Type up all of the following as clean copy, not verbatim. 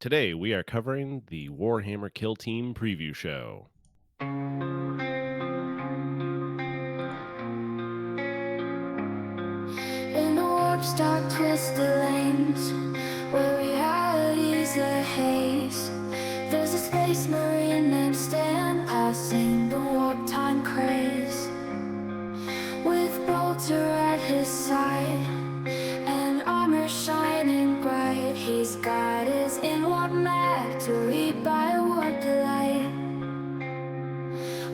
Today we are covering the Warhammer Kill Team Preview Show. In the warp's dark twisted lanes, where reality's a haze, there's a space marine named Stan, passing the warp time craze. With Bolter at his side, and armor shining bright, he's got his Inwarp Mag to read by warp delight.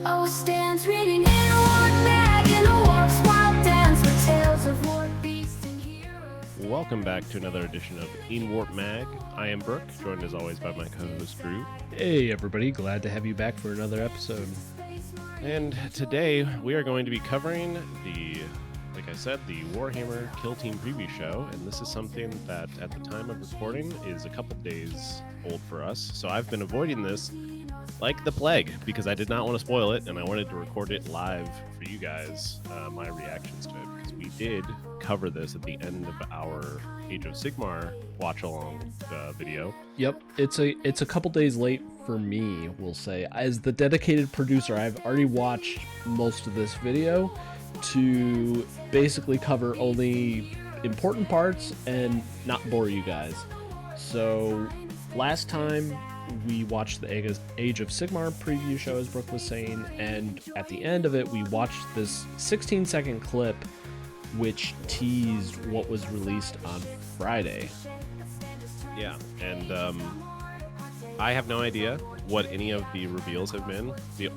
Oh, Stan's reading Inwarp Mag in a warp's wild dance with tales of warp beasts and heroes. Welcome back to another edition of Inwarp Mag. I am Brooke, joined as always by my co-host Drew. Hey everybody, glad to have you back for another episode. And today we are going to be covering the Warhammer Kill Team Preview Show. And this is something that at the time of recording is a couple days old for us. So I've been avoiding this like the plague because I did not want to spoil it and I wanted to record it live for you guys, my reactions to it, because we did cover this at the end of our Age of Sigmar watch along video. Yep, it's a couple days late for me, we'll say. As the dedicated producer, I've already watched most of this video to basically cover only important parts and not bore you guys. So last time we watched the Age of Sigmar preview show, as Brooke was saying, and at the end of it we watched this 16-second clip which teased what was released on Friday. Yeah, and I have no idea what any of the reveals have been.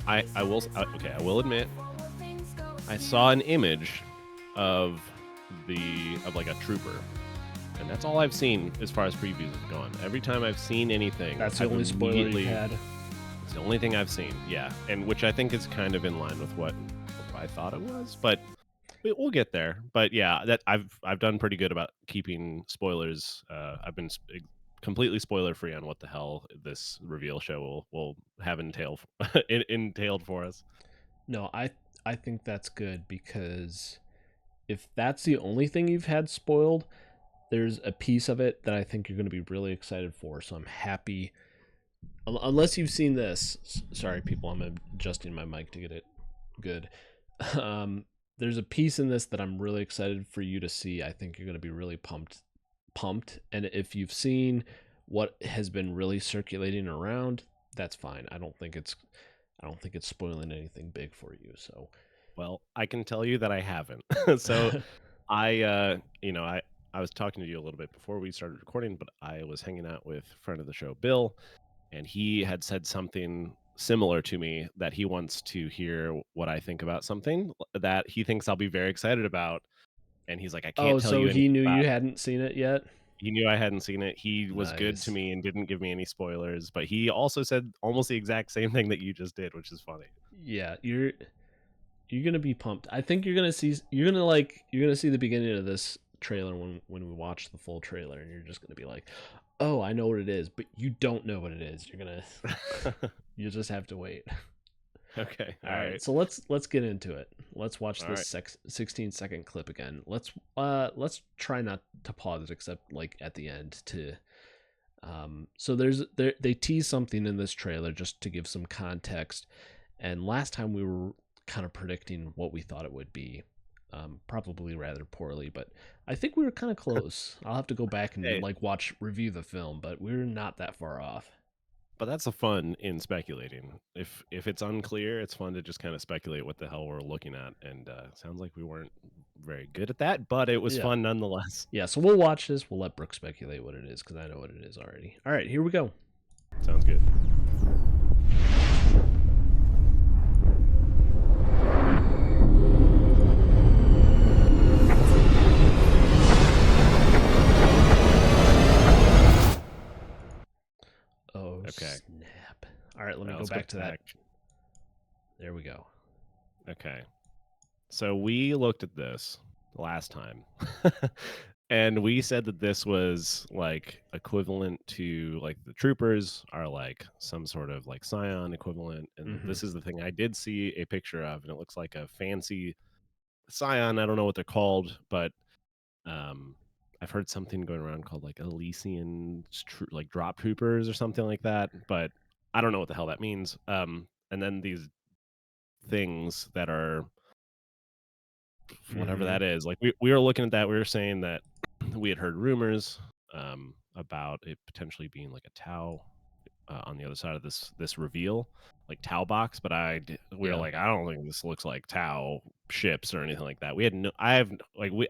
I will admit, I saw an image of like a trooper, and that's all I've seen as far as previews have gone. Every time I've seen anything, That's the only spoiler you had. It's the only thing I've seen, yeah, and which I think is kind of in line with what I thought it was, but we'll get there. But yeah, that I've done pretty good about keeping spoilers. I've been completely spoiler free on what the hell this reveal show will have entailed for us. No, I think that's good, because if that's the only thing you've had spoiled, there's a piece of it that I think you're going to be really excited for. So I'm happy. Unless you've seen this. Sorry, people, I'm adjusting my mic to get it good. There's a piece in this that I'm really excited for you to see. I think you're going to be really pumped. And if you've seen what has been really circulating around, that's fine. I don't think it's spoiling anything big for you. So, well, I can tell you that I haven't. So I was talking to you a little bit before we started recording, but I was hanging out with a friend of the show, Bill, and he had said something similar to me, that he wants to hear what I think about something that he thinks I'll be very excited about. And he's like, I can't tell you. So he knew about you hadn't seen it yet? He knew I hadn't seen it. He was good to Nice. me and didn't give me any spoilers, but he also said almost the exact same thing that you just did, which is funny. Yeah, you're gonna be pumped. I think you're gonna see the beginning of this trailer when we watch the full trailer, and you're just gonna be like, oh, I know what it is, but you don't know what it is. You're gonna you just have to wait. Okay. All right. So let's get into it. Let's watch this 16-second clip again. Let's try not to pause it except like at the end to so they tease something in this trailer just to give some context. And last time we were kind of predicting what we thought it would be, probably rather poorly, but I think we were kind of close. I'll have to go back and review the film, but we're not that far off. But that's the fun in speculating. If it's unclear, it's fun to just kind of speculate what the hell we're looking at. And sounds like we weren't very good at that, but it was fun nonetheless. Yeah, so we'll watch this. We'll let Brooke speculate what it is, because I know what it is already. All right, here we go. Sounds good. Oh, okay. Snap. All right, let me go back to that. There we go. Okay. So we looked at this last time and we said that this was like equivalent to like the troopers are like some sort of like Scion equivalent. And this is the thing I did see a picture of, and it looks like a fancy Scion. I don't know what they're called, but I've heard something going around called like Elysian like drop troopers or something like that, but I don't know what the hell that means. And then these things that are whatever that is. Like we were looking at that, we were saying that we had heard rumors about it potentially being like a Tau on the other side of this reveal, like Tau box. But we were like, I don't think this looks like Tau ships or anything like that. We had no, I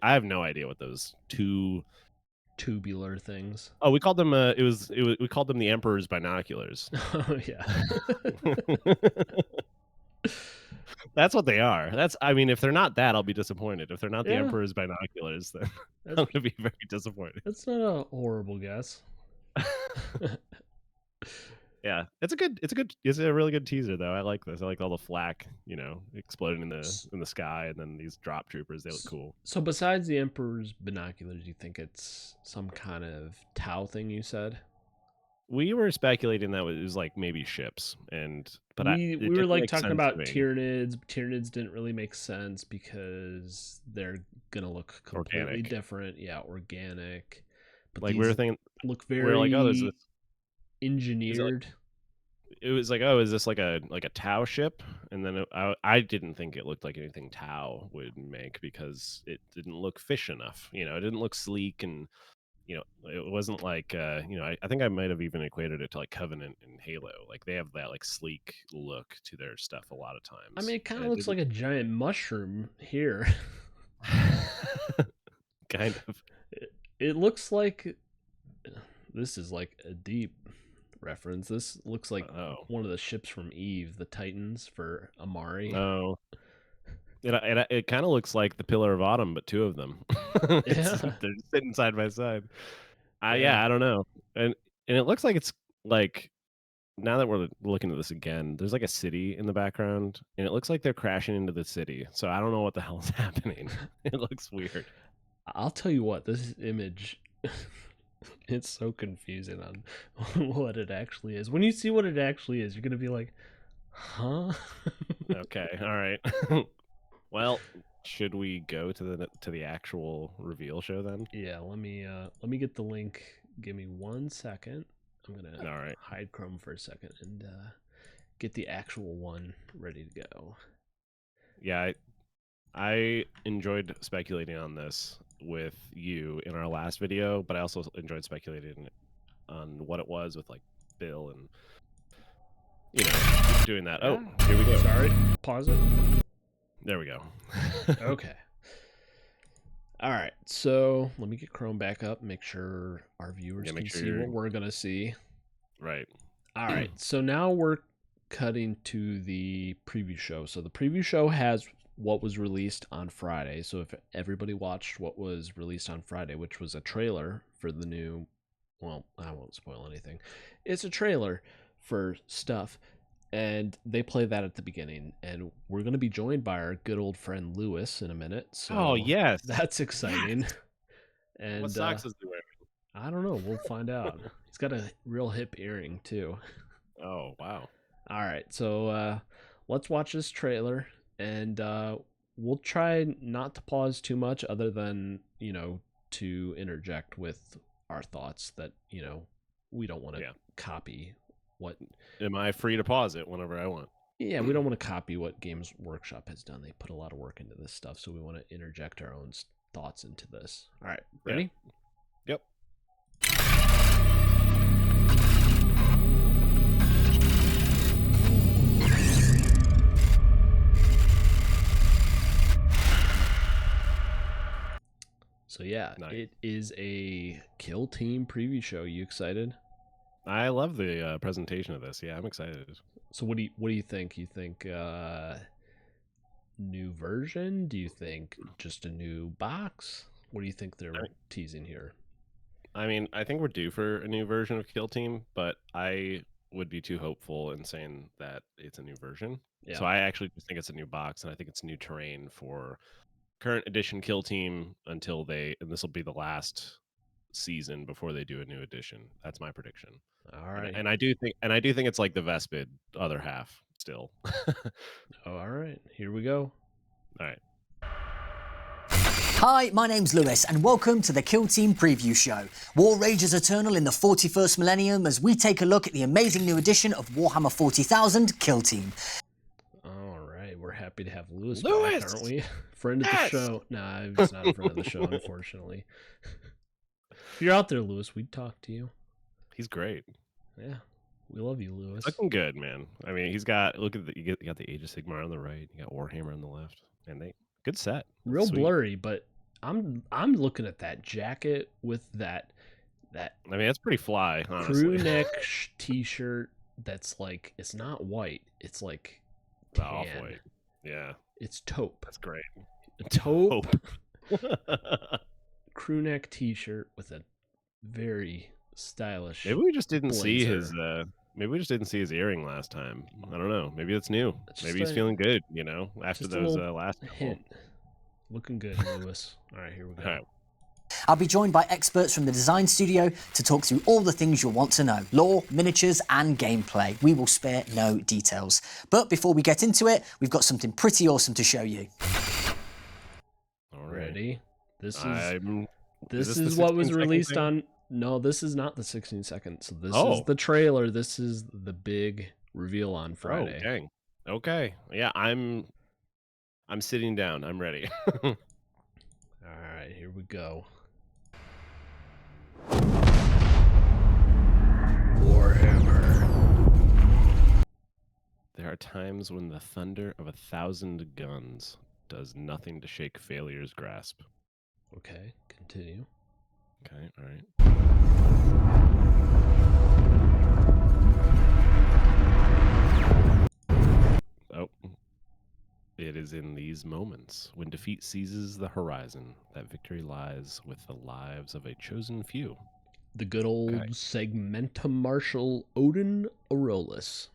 have no idea what those two tubular things. Oh, we called them. We called them the Emperor's binoculars. Oh yeah. That's what they are. I mean, if they're not that, I'll be disappointed. If they're not the Emperor's binoculars, then I'm gonna be very disappointed. That's not a horrible guess. Yeah, it's a really good teaser though. I like this. I like all the flak, exploding in the sky, and then these drop troopers. They look cool. So besides the Emperor's binoculars, you think it's some kind of Tau thing? You said we were speculating that it was like maybe ships, but we were like talking about Tyranids. Tyranids didn't really make sense because they're gonna look completely different. Yeah, organic. But like we were thinking, look very this engineered. It was like, oh, is this like a Tau ship? And then I didn't think it looked like anything Tau would make because it didn't look fish enough. It didn't look sleek, and it wasn't like I think I might have even equated it to like Covenant and Halo. Like they have that like sleek look to their stuff a lot of times. I mean, it kind of looks like a giant mushroom here. Kind of. It looks like this is like a deep reference. This looks like one of the ships from Eve, the Titans for Amari. Oh, it kind of looks like the Pillar of Autumn, but two of them. They're sitting side by side. I don't know, and it looks like it's like, now that we're looking at this again, there's like a city in the background, and it looks like they're crashing into the city. So I don't know what the hell is happening. It looks weird. I'll tell you what, this image. It's so confusing on what it actually is. When you see what it actually is, you're gonna be like, huh? Okay, all right. Well, should we go to the actual reveal show then? Yeah, let me get the link. Give me 1 second. I'm gonna hide Chrome for a second and get the actual one ready to go. Yeah, I enjoyed speculating on this with you in our last video, but I also enjoyed speculating on what it was with like Bill and doing that. Oh, here we go. Sorry, pause it. There we go. Okay. All right, so let me get Chrome back up, make sure our viewers can see what we're gonna see. Right. All right, so now we're cutting to the preview show. So the preview show has what was released on Friday. So if everybody watched what was released on Friday, which was a trailer for the new, well, I won't spoil anything. It's a trailer for stuff, and they play that at the beginning. And we're going to be joined by our good old friend Lewis in a minute. So yes, that's exciting. Yes. And what socks is he wearing? I don't know. We'll find out. He's got a real hip earring too. Oh wow! All right, so let's watch this trailer. And we'll try not to pause too much, other than, to interject with our thoughts that, we don't want to copy what... Am I free to pause it whenever I want? Yeah, we don't want to copy what Games Workshop has done. They put a lot of work into this stuff, so we want to interject our own thoughts into this. All right, ready? Yep. So yeah, It is a Kill Team preview show. You excited? I love the presentation of this. Yeah, I'm excited. So what do you think? You think new version? Do you think just a new box? What do you think they're teasing here? I mean, I think we're due for a new version of Kill Team, but I would be too hopeful in saying that it's a new version. Yeah. So I actually just think it's a new box, and I think it's new terrain for current edition Kill Team until and this will be the last season before they do a new edition. That's my prediction. All right. And I do think it's like the Vespid other half still. Oh, all right. Here we go. All right. Hi, my name's Lewis, and welcome to the Kill Team Preview Show. War rages eternal in the 41st millennium as we take a look at the amazing new edition of Warhammer 40,000 Kill Team. All right, we're happy to have Lewis Lewis! back, aren't we? Friend of the show. Nah, he's not a friend of the show, unfortunately. If you're out there, Lewis, we'd talk to you. He's great. Yeah, we love you, Lewis. Looking good, man. I mean, he's got, look at the, you got the Age of Sigmar on the right, you got Warhammer on the left, and good set. Real Sweet. blurry, but I'm looking at that jacket with that I mean, that's pretty fly, honestly. crew neck t-shirt that's like, it's not white, it's like tan. Off-white. Yeah. It's taupe. That's great. Taupe. Crew neck t-shirt with a very stylish Maybe we just didn't see his blazer. maybe we just didn't see his earring last time. I don't know. Maybe it's new. It's Maybe just he's a- feeling good, after just a those little last couple. hint. Looking good, Lewis. All right, here we go. All right. I'll be joined by experts from the design studio to talk through all the things you'll want to know. Lore, miniatures, and gameplay. We will spare no details. But before we get into it, we've got something pretty awesome to show you. All right. Ready? This is this is the what was 16-second released thing? on. No, this is not the 16 seconds. So this Oh. is the trailer. This is the big reveal on Oh, Friday. dang. Okay. Yeah, I'm sitting down. I'm ready. All right, here we go. Warhammer. There are times when the thunder of 1,000 guns does nothing to shake failure's grasp. Okay, continue. Okay, all right. Oh. It is in these moments, when defeat seizes the horizon, that victory lies with the lives of a chosen few. The good old Okay. Segmentum Marshal Odin Aurolus.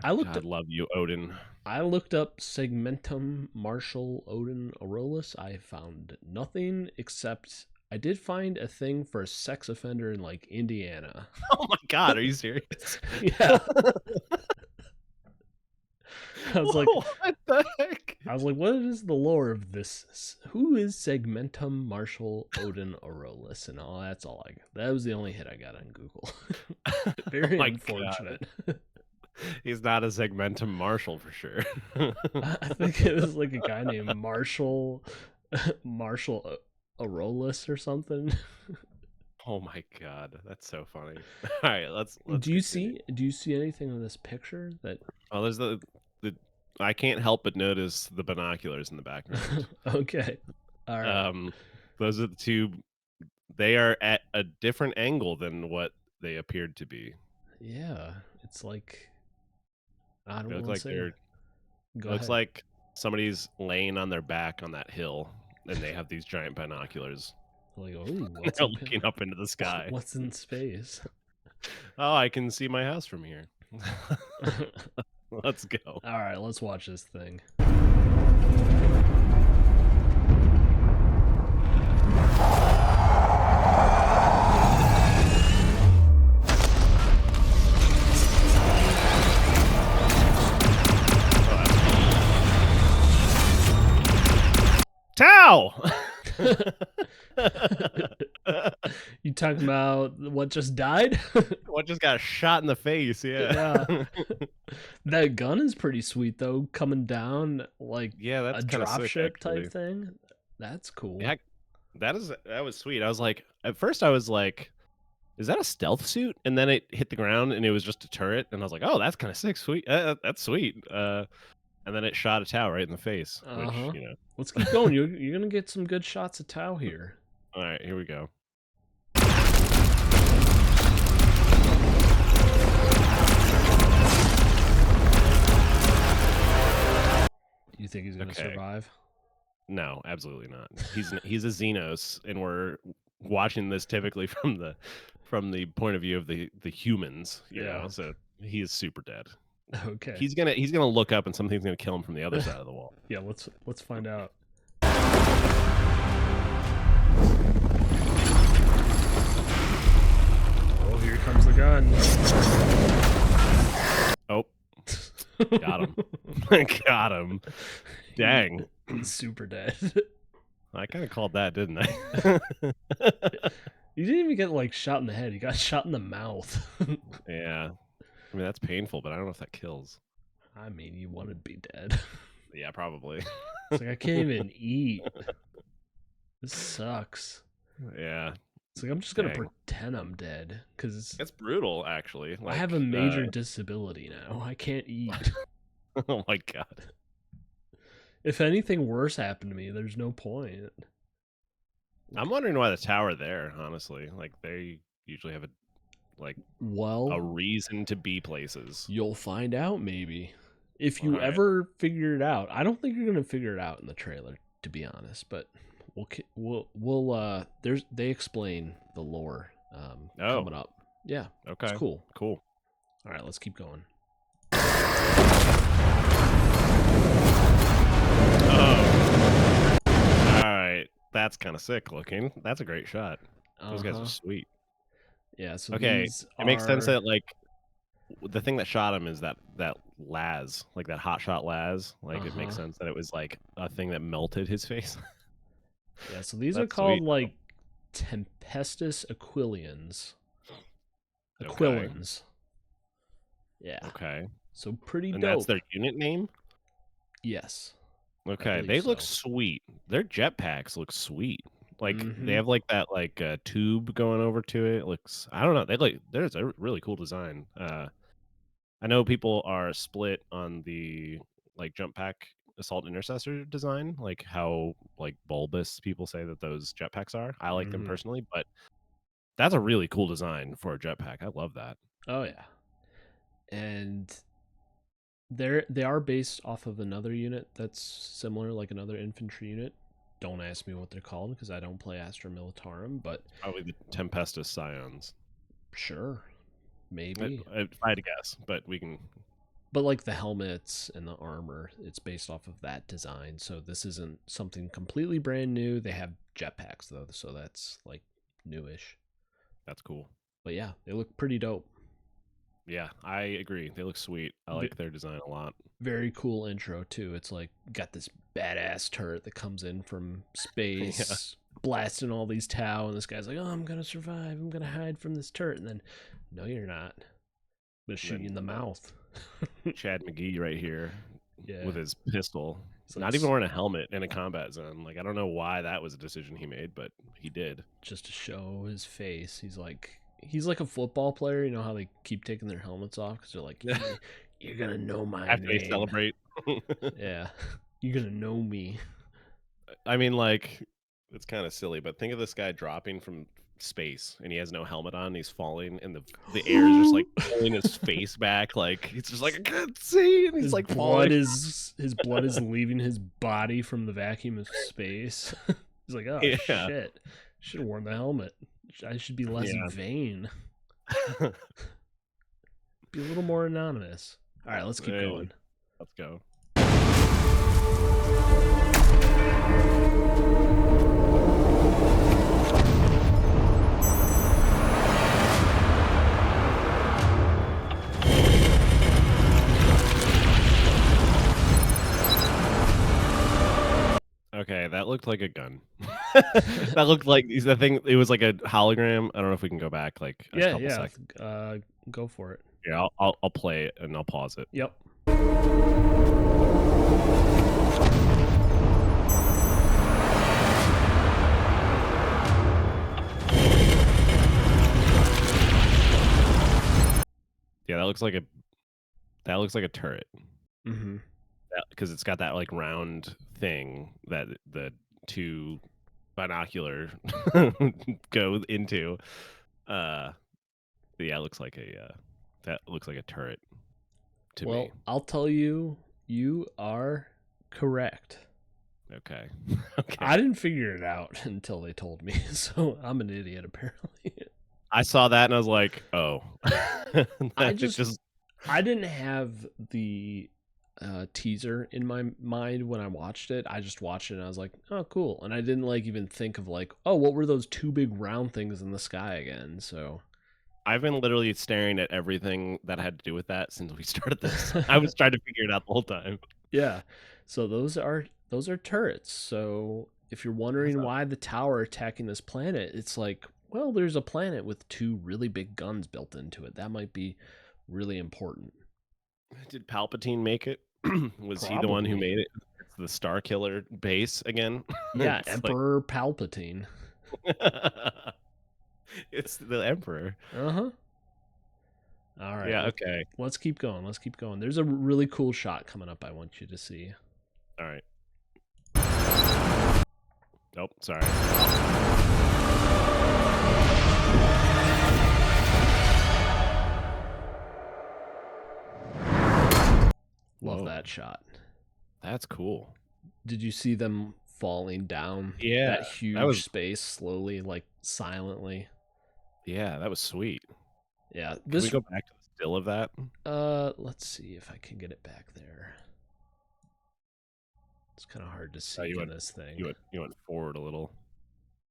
I looked God love you, Odin. up Segmentum Marshal Odin Aurolus. I found nothing except I did find a thing for a sex offender in like Indiana. Oh my God, are you serious? Yeah. I was like, what the heck? what is the lore of this? Who is Segmentum Marshal Odin Aurolus? And that's all I got. That was the only hit I got on Google. Very my unfortunate. He's not a Segmentum Marshal for sure. I think it was like a guy named Marshall Aurolus or something. Oh my God, that's so funny. All right, let's Do you continue. see anything on this picture that Oh, there's the I can't help but notice the binoculars in the background. okay. All right. Those are the two. They are at a different angle than what they appeared to be. Yeah, it's like I don't They look want like to say. they're. Go Looks ahead. like somebody's laying on their back on that hill, and they have these giant binoculars. Like, oh, what's They're up looking up into the sky. What's in space? Oh, I can see my house from here. Let's go. All right, let's watch this thing. Tau! You talking about what just died? What just got shot in the face? Yeah. Yeah. That gun is pretty sweet though, coming down like Yeah, that's a kind of sick, dropship actually. type thing. That's cool. Yeah, that was sweet. I was like, at first I was like, is that a stealth suit? And then it hit the ground and it was just a turret, and I was like, oh, that's kind of sick, sweet. That's sweet. And then it shot a Tau right in the face, Uh-huh. which Let's keep going. You're gonna get some good shots of Tau here. All right, here we go. You think he's gonna Okay. survive? No, absolutely not. He's a Xenos, and we're watching this typically from the point of view of the humans. You Yeah. know, so he is super dead. Okay. He's gonna look up, and something's gonna kill him from the other side of the wall. Yeah, let's find out. Oh, here comes the gun. Oh, got him. Got him. Dang. He's super dead. I kind of called that, didn't I? You didn't even get like shot in the head. You got shot in the mouth. Yeah. I mean, that's painful, but I don't know if that kills. I mean, you want to be dead. Yeah, probably. It's like I can't even eat. This sucks. Yeah. It's like I'm just gonna Dang. pretend I'm dead because It's brutal, actually. I have a major disability now. I can't eat. Oh my god. If anything worse happened to me, there's no point. I'm wondering why the tower there, honestly. Like, they usually have a reason to be places. You'll find out maybe. If you Alright. ever figure it out. I don't think you're gonna figure it out in the trailer, to be honest, but they explain the lore coming up. Yeah. Okay. It's cool. Cool. All right, let's keep going. Oh. Alright. That's kind of sick looking. That's a great shot. Those guys are sweet. Yeah, so okay. It makes sense that like the thing that shot him is that las, like that hot shot las. Like it makes sense that it was like a thing that melted his face. Yeah, so these are called like Tempestus Aquilons. Aquilons. Yeah. Okay. So pretty dope. And that's their unit name? Yes. Okay, they look sweet. Their jetpacks look sweet. Like they have like that like tube going over to it. It looks, I don't know. There's a really cool design. I know people are split on the like jump pack assault intercessor design, like how like bulbous people say that those jetpacks are. I like them personally, but that's a really cool design for a jetpack. I love that. Oh yeah. And they are based off of another unit that's similar, like another infantry unit. Don't ask me what they're called because I don't play Astra Militarum, but probably the Tempestus Scions. Sure. Maybe. If I had to guess, but we can. But like the helmets and the armor, it's based off of that design. So this isn't something completely brand new. They have jetpacks though, so that's like newish. That's cool. But yeah, they look pretty dope. Yeah, I agree. They look sweet. I like their design a lot. Very cool intro too. It's like got this badass turret that comes in from space, blasting all these Tau, and this guy's like, "Oh, I'm gonna survive. I'm gonna hide from this turret." And then, no, you're not. I'm gonna shoot you in the mouth. Chad McGee right here, with his pistol. He's like, not even wearing a helmet in a combat zone. Like I don't know why that was a decision he made, but he did. Just to show his face. He's like a football player. You know how they keep taking their helmets off because they're like, "You're gonna know my after name." they celebrate. Yeah, you're gonna know me. I mean, like, it's kind of silly, but think of this guy dropping from space and he has no helmet on. He's falling, and the air is just like pulling his face back. Like it's just like I can't see, and he's his like blood falling. His blood is leaving his body from the vacuum of space. He's like, "Oh shit, should have worn the helmet. I should be less vain. Be a little more anonymous." All right, let's keep going. Let's go. Okay, that looked like a gun. That looked like the thing. It was like a hologram. I don't know if we can go back like a couple seconds. Go for it. Yeah, I'll play it and I'll pause it. Yep. Yeah, that looks like a turret. Mm-hmm. Because it's got that like round thing that the two binocular go into. But yeah, it looks like that looks like a turret to me. Well, I'll tell you, you are correct. Okay. I didn't figure it out until they told me, so I'm an idiot apparently. I saw that and I was like, oh. I didn't have the teaser in my mind when I watched it. I just watched it and I was like, oh, cool. And I didn't like even think of like, oh, what were those two big round things in the sky again? So I've been literally staring at everything that had to do with that since we started this. I was trying to figure it out the whole time. Yeah. So those are turrets. So if you're wondering why the tower attacking this planet, it's like, well, there's a planet with 2 really big guns built into it. That might be really important. Did Palpatine make it? Was he the Probably. one who made it? It's the Star Killer base again. Yeah, It's Emperor Palpatine. It's the Emperor. Uh-huh. All right. Yeah, okay. Let's keep going. Let's keep going. There's a really cool shot coming up I want you to see. All right. Oh, sorry. Love Whoa. that shot. That's cool. Did you see them falling down Yeah, that huge that was- space slowly, like silently? Yeah, that was sweet. Yeah. Can This we go back to the still of that? let's see if I can get it back there. It's kind of hard to see you in went- this thing. You went forward a little.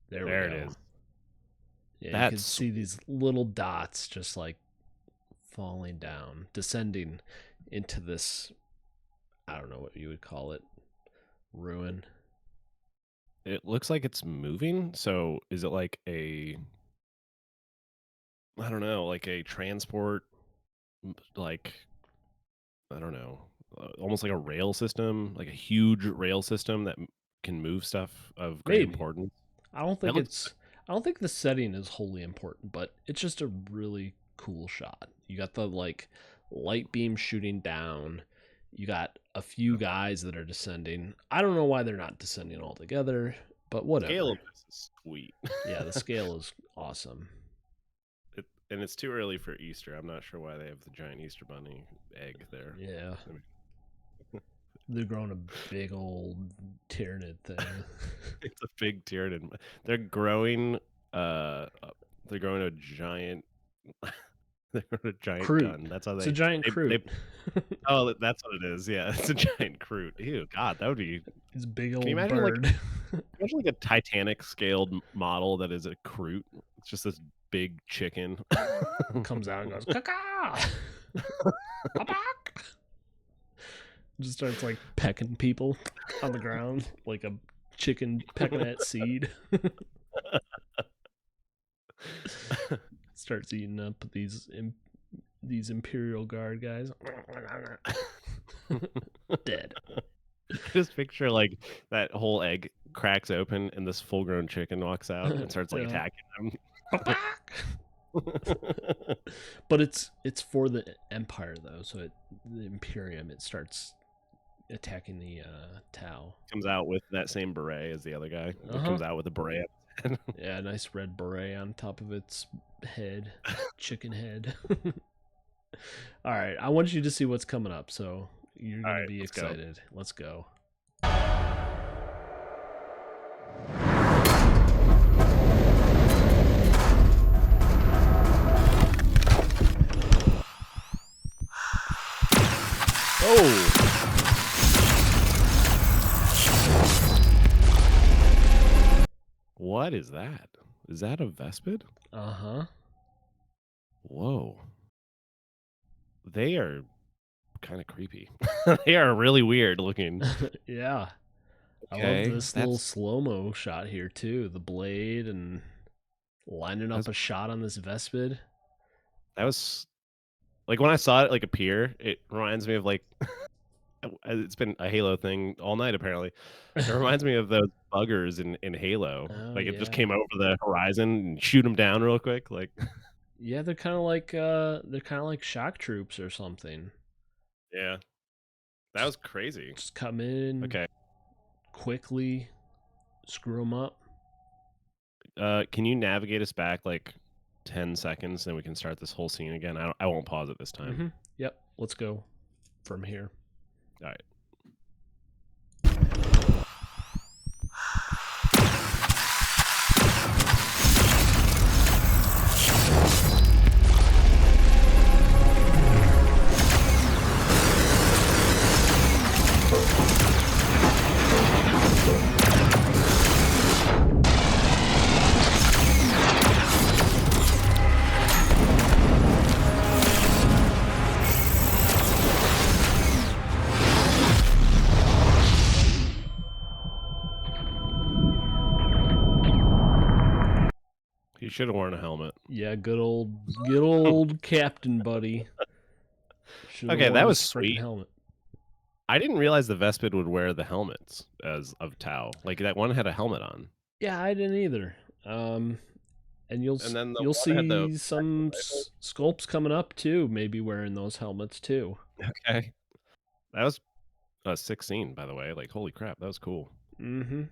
There There we it go. is. Yeah, you can That's see these little dots just like falling down, descending into this, I don't know what you would call it, ruin. It looks like it's moving. So is it like a, I don't know, like a transport, like, I don't know, almost like a rail system, like a huge rail system that can move stuff of great Maybe. importance? I don't think looks I don't think the setting is wholly important, but it's just a really cool shot. You got the like light beam shooting down. You got a few guys that are descending. I don't know why they're not descending all together, but whatever. Scale of this is sweet. Yeah, the scale is awesome. And it's too early for Easter. I'm not sure why they have the giant Easter bunny egg there. Yeah. They're growing a big old Tyranid thing. It's a big Tyranid. They're growing a giant they're growing a giant Crute. gun. That's how It's a giant Crute. Oh, that's what it is. Yeah, it's a giant Crute. Ew, God, that would be. It's a big old Can you imagine bird. imagine like a Titanic scaled model that is a Crute? It's just this big chicken. Comes out and goes, "Caca!" Just starts like pecking people on the ground like a chicken pecking at seed. Starts eating up these Imperial Guard guys. Dead. Just picture like that whole egg cracks open and this full-grown chicken walks out and starts like Yeah. attacking them. But it's for the Empire though, so the Imperium, it starts attacking the Tau. Comes out with that same beret as the other guy. It Uh-huh. comes out with a beret. Yeah, a nice red beret on top of its head, chicken head. All right, I want you to see what's coming up, so you're gonna right, be let's go. excited. Let's go. Oh! What is that? Is that a Vespid? Uh-huh. Whoa. They are kind of creepy. They are really weird looking. Yeah. I Okay, love this little that's- slow-mo shot here too. The blade and lining up a shot on this Vespid. That was like when I saw it like appear, it reminds me of like it's been a Halo thing all night apparently. It reminds me of those buggers in Halo. Oh, Like it just yeah. came over the horizon and shoot them down real quick. Like Yeah, they're kind of like shock troops or something. yeah, that was crazy. Just come in, Okay, quickly screw them up. can you navigate us back like 10 seconds, then we can start this whole scene again? I won't pause it this time. Mm-hmm. Yep, let's go from here. All right. should have worn a helmet. Yeah, good old Captain Buddy. Should've Okay, worn that his was frickin' sweet. helmet. I didn't realize the Vespid would wear the helmets as of Tau. Like that one had a helmet on. Yeah, I didn't either. And you'll And then the you'll one had the see some sculpts coming up too, maybe wearing those helmets too. Okay. That was a 16, by the way. Like, holy crap, that was cool. Mm-hmm.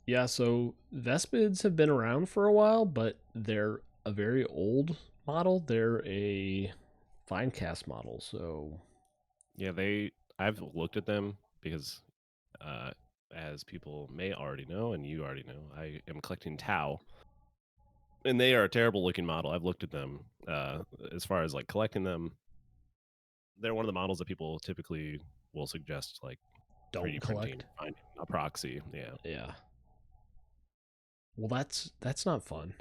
Yeah, so Vespids have been around for a while, but they're a very old model. They're a fine cast model, so Yeah, I've looked at them because as people may already know, and you already know, I am collecting Tau. And they are a terrible looking model. I've looked at them. As far as like collecting them, they're one of the models that people typically will suggest like don't 3D collect. printing, finding a proxy. Yeah. Yeah. Well, that's not fun.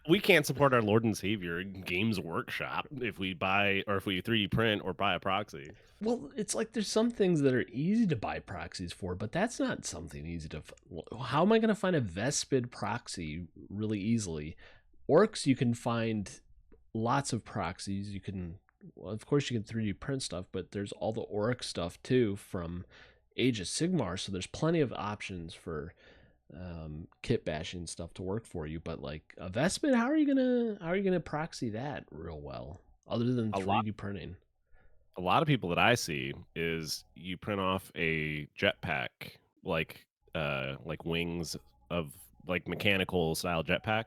We can't support our Lord and Savior Games Workshop if we buy or if we 3D print or buy a proxy. Well, it's like there's some things that are easy to buy proxies for, but that's not something easy to. How am I going to find a Vespid proxy really easily? Orcs, you can find lots of proxies. You can, well, of course, you can 3D print stuff, but there's all the Orc stuff too from Age of Sigmar. So there's plenty of options for kit bashing stuff to work for you. But like a Vespid, how are you gonna proxy that real well other than 3D printing? A lot of people that I see is you print off a jetpack, like wings of like mechanical style jetpack,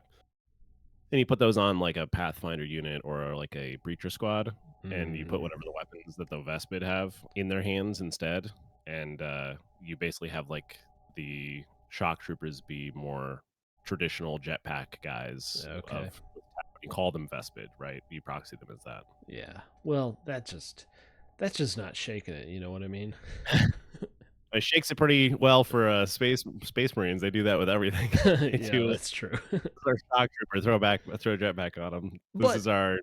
and you put those on like a Pathfinder unit or like a Breacher squad, and you put whatever the weapons that the Vespid have in their hands instead, and you basically have like the shock troopers be more traditional jetpack guys. Okay. You call them Vespid, right? You proxy them as that. Yeah. Well, that's just not shaking it. You know what I mean? It shakes it pretty well for space marines. They do that with everything. Yeah, that's true. Our shock trooper, throw a jetpack on them. But Is our.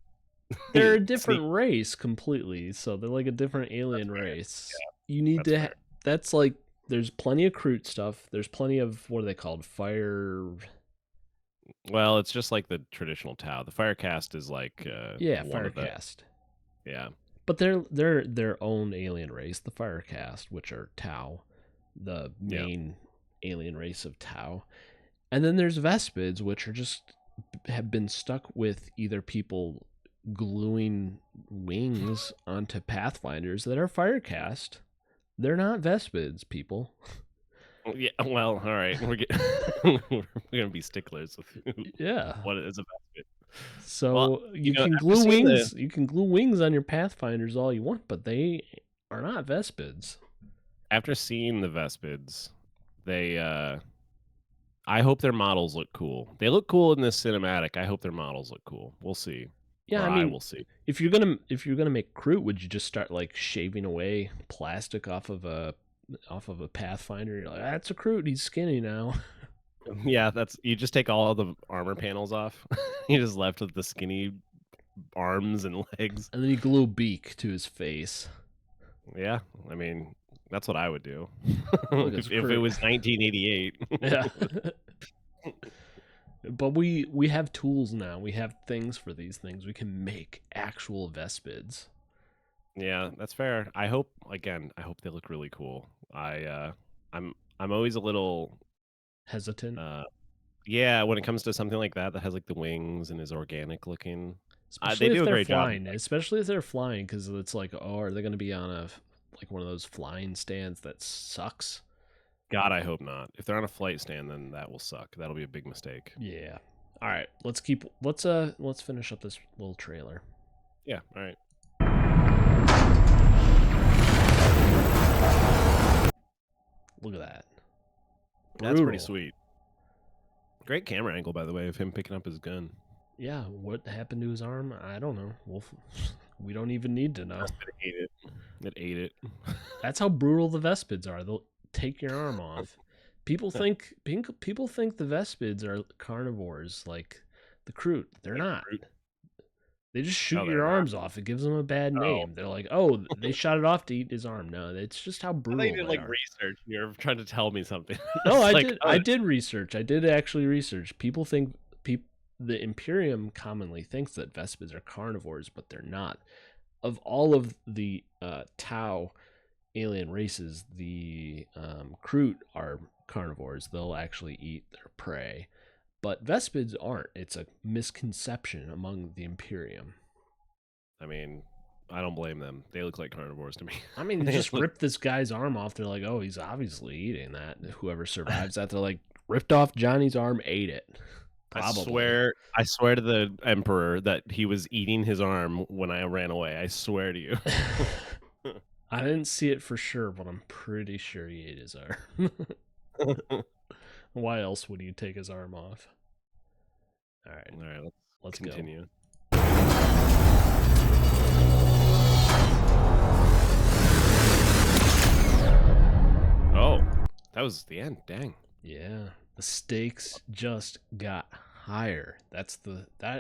They're a different race completely, so they're like a different alien race. Yeah, you need to. That's like there's plenty of Kroot stuff. There's plenty of what are they called? Fire. Well, it's just like the traditional Tau. The Firecast is like Firecast. Yeah. But they're their own alien race, the Firecast, which are Tau, the main alien race of Tau. And then there's Vespids, which are just have been stuck with either people gluing wings onto Pathfinders that are Firecast. They're not Vespids, people. Yeah, well, all right. We're gonna be sticklers with what is a Vespid. So you can glue wings. You can glue wings on your Pathfinders all you want, but they are not Vespids. After seeing the Vespids, they I hope their models look cool. They look cool in this cinematic. I hope their models look cool. We'll see. Yeah, I will see. If you're gonna make Kroot, would you just start like shaving away plastic off of a Pathfinder? You're like, that's a Kroot. He's skinny now. Yeah, you just take all of the armor panels off. You're just left with the skinny arms and legs. And then you glue a beak to his face. Yeah, I mean, that's what I would do. if it was 1988. Yeah. But we have tools now. We have things for these things. We can make actual Vespids. Yeah, that's fair. I hope they look really cool. I'm always a little hesitant. Yeah, when it comes to something like that has like the wings and is organic looking. Especially they do if a they're great flying. job. Especially if they're flying, because it's like, oh, are they going to be on one of those flying stands that sucks? God, I hope not. If they're on a flight stand, then that will suck. That'll be a big mistake. Yeah. All right, let's finish up this little trailer. Yeah. All right. Look at that. That's pretty sweet. Great camera angle, by the way, of him picking up his gun. Yeah, what happened to his arm? I don't know. We don't even need to know. It ate it. That's how brutal the Vespids are. They'll take your arm off. People think the Vespids are carnivores like the Kroot. They're not. They just shoot Oh, they're your not? arms off. It gives them a bad name. They're like, oh, they shot it off to eat his arm. No, it's just how I thought brutal you did they like are. research. You're trying to tell me something. No, It's I like, did. oh, I did research. I did actually research. People think the Imperium commonly thinks that Vespids are carnivores, but they're not. Of all of the Tau alien races, the Kroot are carnivores. They'll actually eat their prey, but Vespids aren't. It's a misconception among the Imperium. I mean, I don't blame them. They look like carnivores to me. I mean, they just ripped this guy's arm off. They're like, oh, he's obviously eating that. Whoever survives that, they're like, ripped off Johnny's arm, ate it. Probably. I swear to the Emperor that he was eating his arm when I ran away. I swear to you. I didn't see it for sure, but I'm pretty sure he ate his arm. Why else would he take his arm off? All right, let's continue. Go. Oh, that was the end. Dang. Yeah, the stakes just got higher. That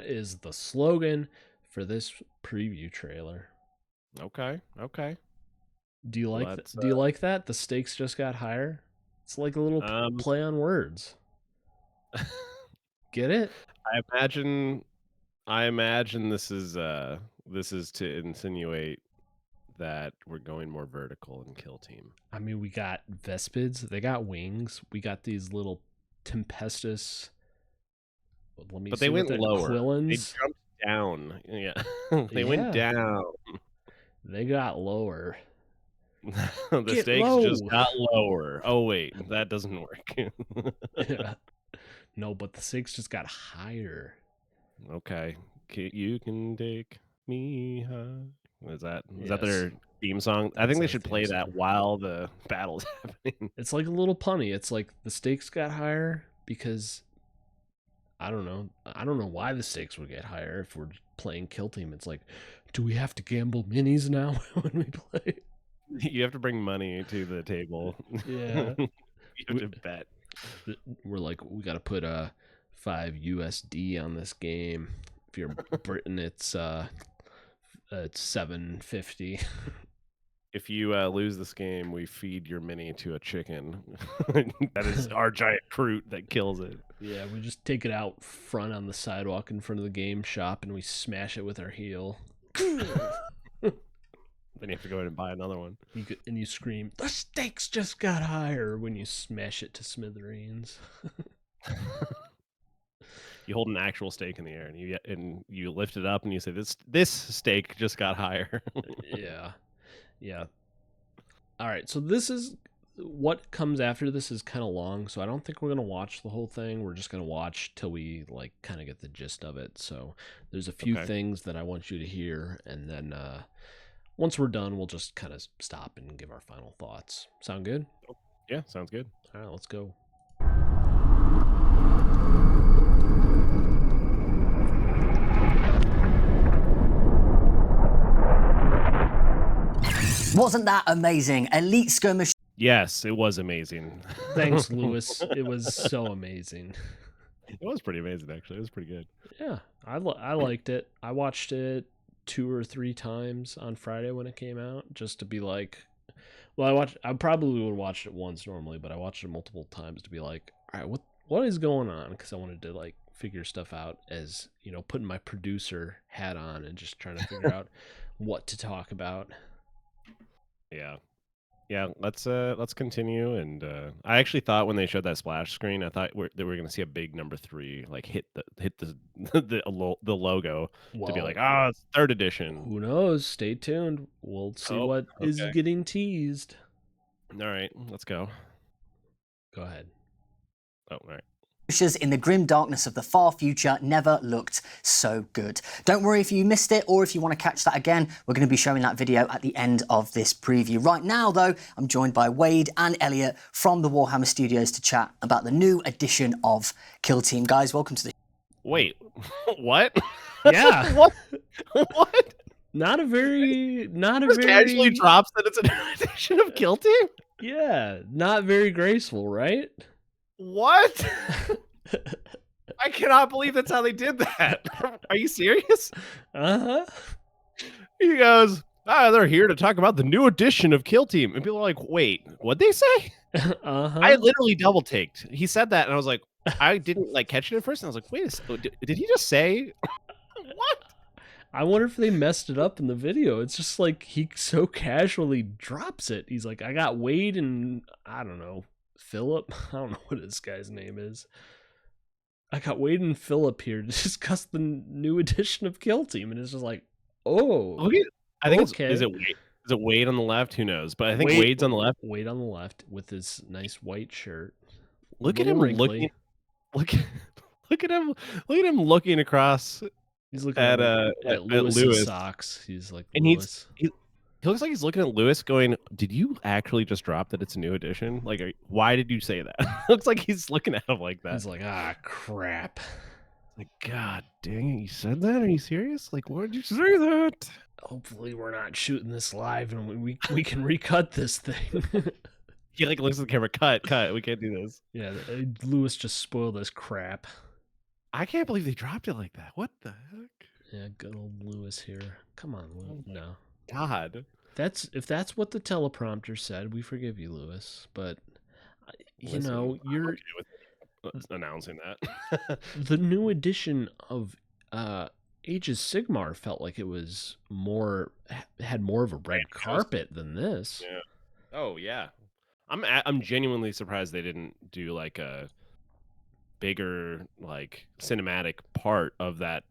is the slogan for this preview trailer. Okay. Do you like do you like that? The stakes just got higher. It's like a little play on words. Get it? I imagine this is to insinuate that we're going more vertical in Kill Team. I mean, we got Vespids. They got wings. We got these little Tempestus. But they went lower. Aquilons. They jumped down. Yeah, they went down. They got lower. The stakes just got lower. Oh wait, that doesn't work. Yeah. No, but the stakes just got higher. Okay, you can take me high. Is that their theme song? I think they should play that while the battle's happening. It's like a little punny. It's like the stakes got higher because I don't know why the stakes would get higher if we're playing Kill Team. It's like, do we have to gamble minis now when we play? You have to bring money to the table. Yeah. You have to bet. We're like, we got to put 5 USD on this game. If you're Britain, it's $7.50. If you lose this game, we feed your mini to a chicken. That is our giant Kroot that kills it. Yeah, we just take it out front on the sidewalk in front of the game shop and we smash it with our heel. Then you have to go in and buy another one. And you scream, the stakes just got higher when you smash it to smithereens. You hold an actual stake in the air and you lift it up and you say, this stake just got higher. Yeah. All right, so this is what comes after this is kind of long, so I don't think we're going to watch the whole thing. We're just going to watch till we like kind of get the gist of it. So there's a few things that I want you to hear, and then once we're done, we'll just kind of stop and give our final thoughts. Sound good? Yeah, sounds good. All right, let's go. Wasn't that amazing? Elite Skirmish. Yes, it was amazing. Thanks, Lewis. It was so amazing. It was pretty amazing, actually. It was pretty good. Yeah, I liked it. I watched it 2 or 3 times on Friday when it came out, just to be like, well, I probably would have watched it once normally, but I watched it multiple times to be like, all right, what is going on? Because I wanted to like figure stuff out, as you know, putting my producer hat on and just trying to figure out what to talk about. Yeah, let's continue. And I actually thought when they showed that splash screen, I thought that we were gonna see a big number 3 like hit the logo to be like, it's 3rd edition. Who knows? Stay tuned. We'll see what is getting teased. All right, let's go. Go ahead. Oh, all right. In the grim darkness of the far future never looked so good. Don't worry if you missed it, or if you want to catch that again, we're going to be showing that video at the end of this preview. Right now, though, I'm joined by Wade and Elliot from the Warhammer Studios to chat about the new edition of Kill Team. Guys, welcome to the... Wait, what? Yeah. What? Not a very casually drops that it's a new edition of Kill Team? Yeah, not very graceful, right? What? I cannot believe that's how they did that. Are you serious? Uh-huh. He goes, they're here to talk about the new edition of Kill Team. And people are like, wait, what'd they say? Uh-huh. I literally double taked. He said that, and I was like, I didn't like catch it at first. And I was like, wait a second, did he just say what? I wonder if they messed it up in the video. It's just like he so casually drops it. He's like, I got Wade and I don't know, Philip. I don't know what this guy's name is. I got Wade and Philip here to discuss the new edition of Kill Team, and it's just like, oh, I think okay. Is it Wade on the left? Who knows? But I think Wade's on the left. Wade on the left with his nice white shirt. Look at him looking. Look at him looking across. He's looking at Lewis's socks. He's like, and Lewis. he looks like he's looking at Lewis going, did you actually just drop that it's a new edition? Like, why did you say that? Looks like he's looking at him like that. He's like, crap. Like, God dang it, you said that? Are you serious? Like, why did you say that? Hopefully we're not shooting this live and we can recut this thing. He like looks at the camera, cut. We can't do this. Yeah, Lewis just spoiled this crap. I can't believe they dropped it like that. What the heck? Yeah, good old Lewis here. Come on, Lewis. No. God. If that's what the teleprompter said, we forgive you, Lewis. But Listen, you're okay with announcing that. The new edition of Age of Sigmar felt like it was had more of a red carpet than this. Yeah. Oh yeah. I'm genuinely surprised they didn't do like a bigger like cinematic part of that,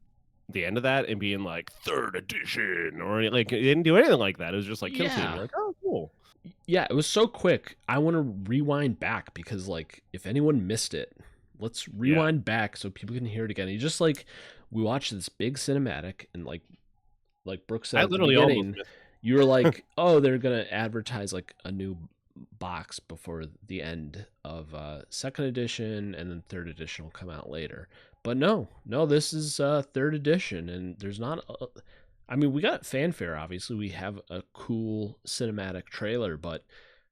the end of that, and being like 3rd edition or like it didn't do anything like that. It was just like Kill Team. You're like, oh cool. Yeah, it was so quick. I want to rewind back because like if anyone missed it, let's rewind back so people can hear it again. You just like we watched this big cinematic and like Brooke said at the beginning, you were like, oh, they're gonna advertise like a new box before the end of 2nd edition, and then 3rd edition will come out later. But no, this is 3rd edition, and there's not I mean, we got fanfare, obviously. We have a cool cinematic trailer, but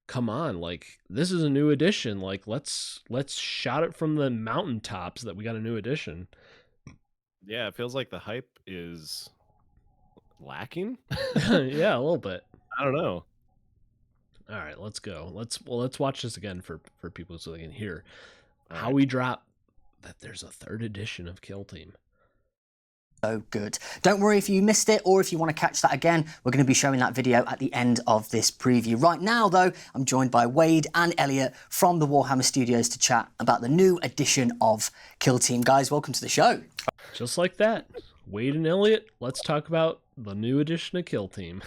come on, like this is a new edition. Like let's shout it from the mountaintops that we got a new edition. Yeah, it feels like the hype is lacking. Yeah, a little bit. I don't know. All right, let's go. Let's watch this again for people so they can hear how we drop that there's a 3rd edition of Kill Team. So good. Don't worry if you missed it or if you want to catch that again, we're going to be showing that video at the end of this preview. Right now, though, I'm joined by Wade and Elliot from the Warhammer Studios to chat about the new edition of Kill Team. Guys, welcome to the show. Just like that, Wade and Elliot, let's talk about the new edition of Kill Team.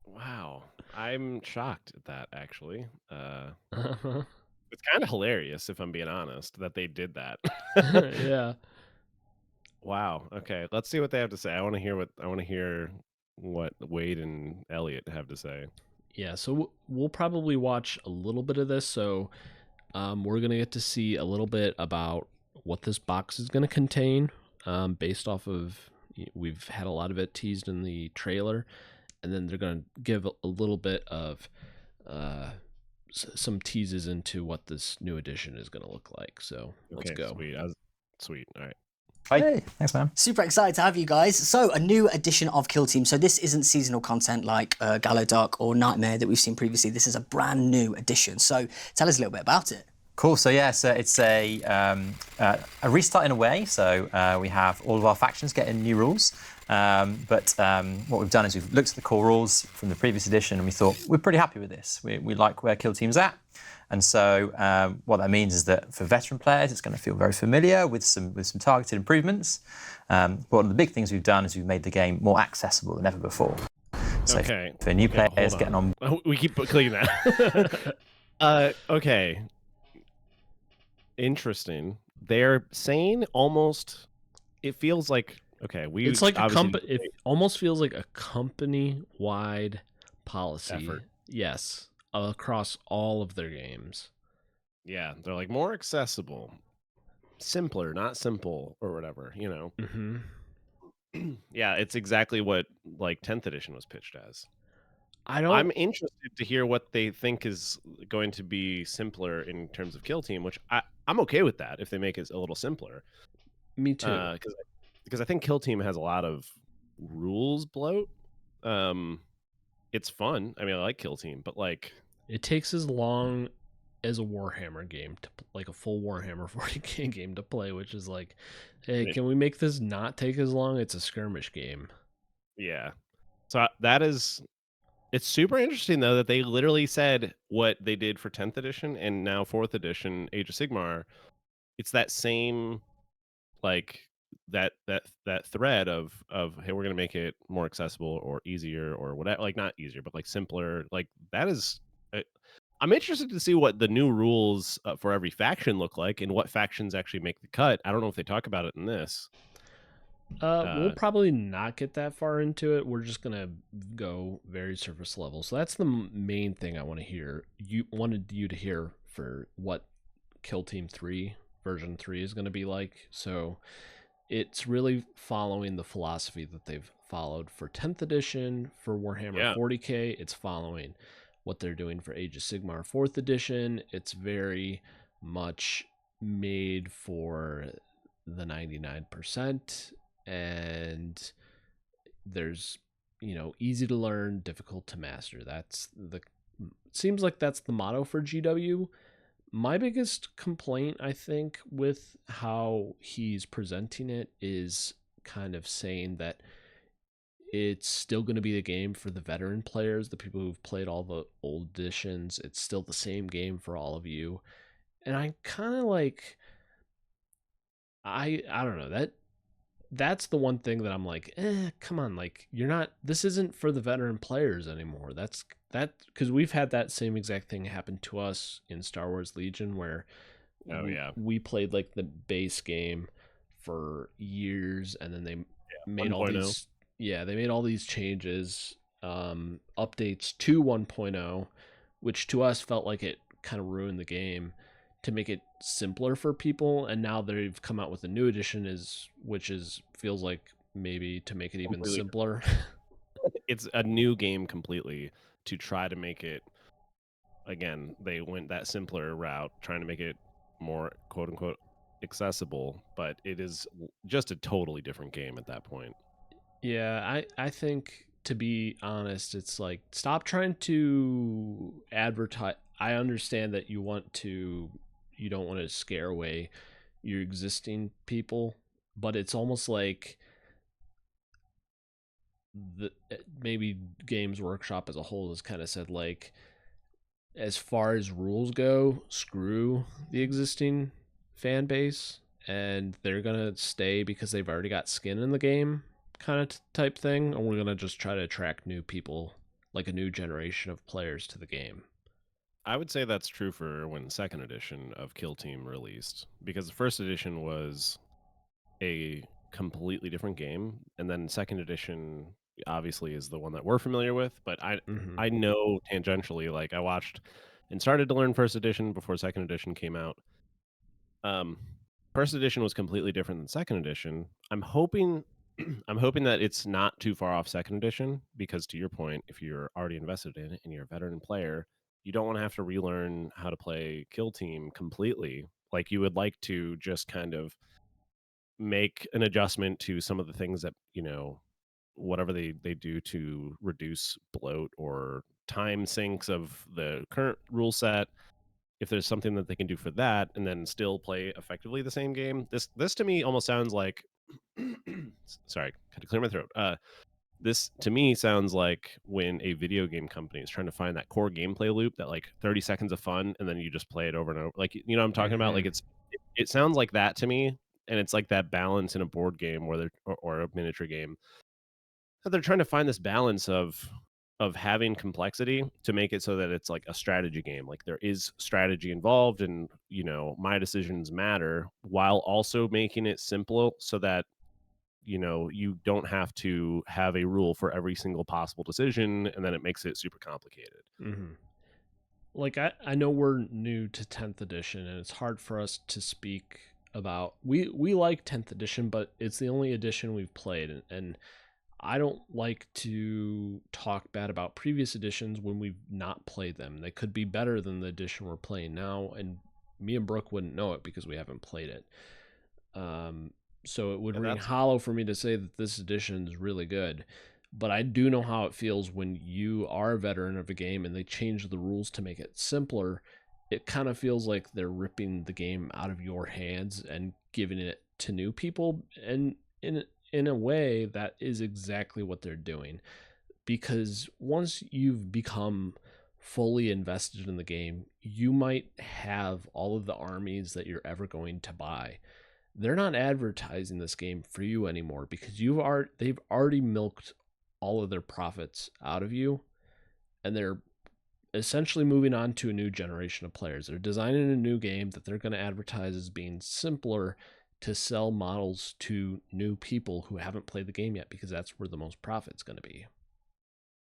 Wow. I'm shocked at that, actually. It's kind of hilarious, if I'm being honest, that they did that. Yeah. Wow. Okay, let's see what they have to say. I want to hear what Wade and Elliot have to say. Yeah, so we'll probably watch a little bit of this. So we're going to get to see a little bit about what this box is going to contain based off of, we've had a lot of it teased in the trailer. And then they're going to give a little bit of some teases into what this new edition is going to look like. So let's go. Sweet. All right. Hey, thanks, man. Super excited to have you guys. So, a new edition of Kill Team. So, this isn't seasonal content like Gallo Dark or Nightmare that we've seen previously. This is a brand new edition. So, tell us a little bit about it. Cool. So yeah, so it's a restart in a way. So we have all of our factions getting new rules. But what we've done is we've looked at the core rules from the previous edition, and we thought we're pretty happy with this. We like where Kill Team's at. And so what that means is that for veteran players, it's going to feel very familiar with some targeted improvements. But one of the big things we've done is we've made the game more accessible than ever before. So for new players getting on, we keep clicking that. Okay. Interesting. They're saying almost. It feels like it's like it almost feels like a company-wide policy. Effort. Yes, across all of their games. Yeah, they're like more accessible, simpler, not simple or whatever. You know. Mm-hmm. Yeah, it's exactly what like 10th edition was pitched as. I'm interested to hear what they think is going to be simpler in terms of kill team, which I'm okay with that if they make it a little simpler. Me too. Because I think kill team has a lot of rules bloat. It's fun. I mean, I like kill team, but like it takes as long as a Warhammer game to like a full Warhammer 40k game to play, which is like, hey, can we make this not take as long? It's a skirmish game. Yeah. So it's super interesting though that they literally said what they did for 10th edition and now 4th edition Age of Sigmar. It's that same like that thread of hey, we're gonna make it more accessible or easier or whatever, like not easier but like simpler. Like that is I'm interested to see what the new rules for every faction look like and what factions actually make the cut. I don't know if they talk about it in this. We'll probably not get that far into it. We're just gonna go very surface level. So that's the main thing I want to hear. You wanted you to hear for what Kill Team 3 version 3 is going to be like. So it's really following the philosophy that they've followed for 10th edition for Warhammer 40k. It's following what they're doing for Age of Sigmar 4th edition. It's very much made for the 99%, and there's, you know, easy to learn, difficult to master. That's the seems like that's the motto for GW. My biggest complaint, I think, with how he's presenting it is kind of saying that it's still going to be the game for the veteran players, the people who've played all the old editions. It's still the same game for all of you. And I kind of like, I don't know, that's the one thing that I'm like, come on, like you're not, this isn't for the veteran players anymore. That because we've had that same exact thing happen to us in Star Wars Legion where we played like the base game for years, and then they made 1. all these they made all these changes, updates to 1.0, which to us felt like it kind of ruined the game to make it simpler for people. And now they've come out with a new edition which feels like maybe to make it even completely simpler. It's a new game completely to try to make it, again, they went that simpler route, trying to make it more quote unquote accessible, but it is just a totally different game at that point. Yeah, I think, to be honest, it's like, stop trying to advertise. I understand that you don't want to scare away your existing people, but it's almost like maybe Games Workshop as a whole has kind of said, like, as far as rules go, screw the existing fan base, and they're gonna stay because they've already got skin in the game, kind of type thing, and we're gonna just try to attract new people, like a new generation of players to the game. I would say that's true for when 2nd edition of Kill Team released, because the 1st edition was a completely different game, and then 2nd edition obviously is the one that we're familiar with, but I know tangentially, like I watched and started to learn 1st edition before 2nd edition came out. 1st edition was completely different than 2nd edition. I'm hoping that it's not too far off 2nd edition, because to your point, if you're already invested in it and you're a veteran player, you don't want to have to relearn how to play Kill Team completely. Like you would like to just kind of make an adjustment to some of the things that, you know, whatever they do to reduce bloat or time sinks of the current rule set. If there's something that they can do for that and then still play effectively the same game, this to me almost sounds like sorry, had to clear my throat. This to me sounds like when a video game company is trying to find that core gameplay loop, that like 30 seconds of fun and then you just play it over and over. Like, you know what I'm talking about? Like it sounds like that to me, and it's like that balance in a board game where or a miniature game. So they're trying to find this balance of having complexity to make it so that it's like a strategy game. Like there is strategy involved, and you know, my decisions matter, while also making it simple so that, you know, you don't have to have a rule for every single possible decision, and then it makes it super complicated. Like I know we're new to 10th edition, and it's hard for us to speak about. We like 10th edition, but it's the only edition we've played, and I don't like to talk bad about previous editions when we've not played them. They could be better than the edition we're playing now, and me and Brooke wouldn't know it because we haven't played it. So it would ring hollow for me to say that this edition is really good. But I do know how it feels when you are a veteran of a game and they change the rules to make it simpler. It kind of feels like they're ripping the game out of your hands and giving it to new people. And in a way, that is exactly what they're doing. Because once you've become fully invested in the game, you might have all of the armies that you're ever going to buy. They're not advertising this game for you anymore because they've already milked all of their profits out of you, and they're essentially moving on to a new generation of players. They're designing a new game that they're going to advertise as being simpler to sell models to new people who haven't played the game yet, because that's where the most profit's going to be.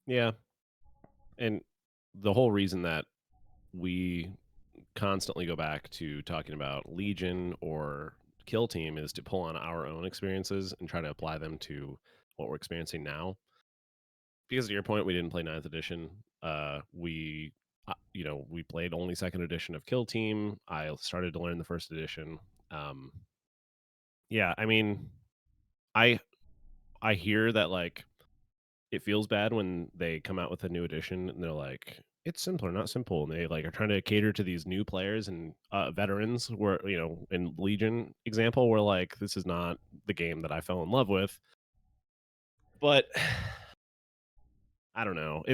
Yeah. And the whole reason that we constantly go back to talking about Legion or Kill Team is to pull on our own experiences and try to apply them to what we're experiencing now. Because to your point, we didn't play 9th edition. We played only 2nd edition of Kill Team. I started to learn the 1st edition. Yeah, I mean, I hear that like it feels bad when they come out with a new edition and they're like, it's simpler, not simple, and they like are trying to cater to these new players and veterans. Where in Legion example, where like this is not the game that I fell in love with, but I don't know.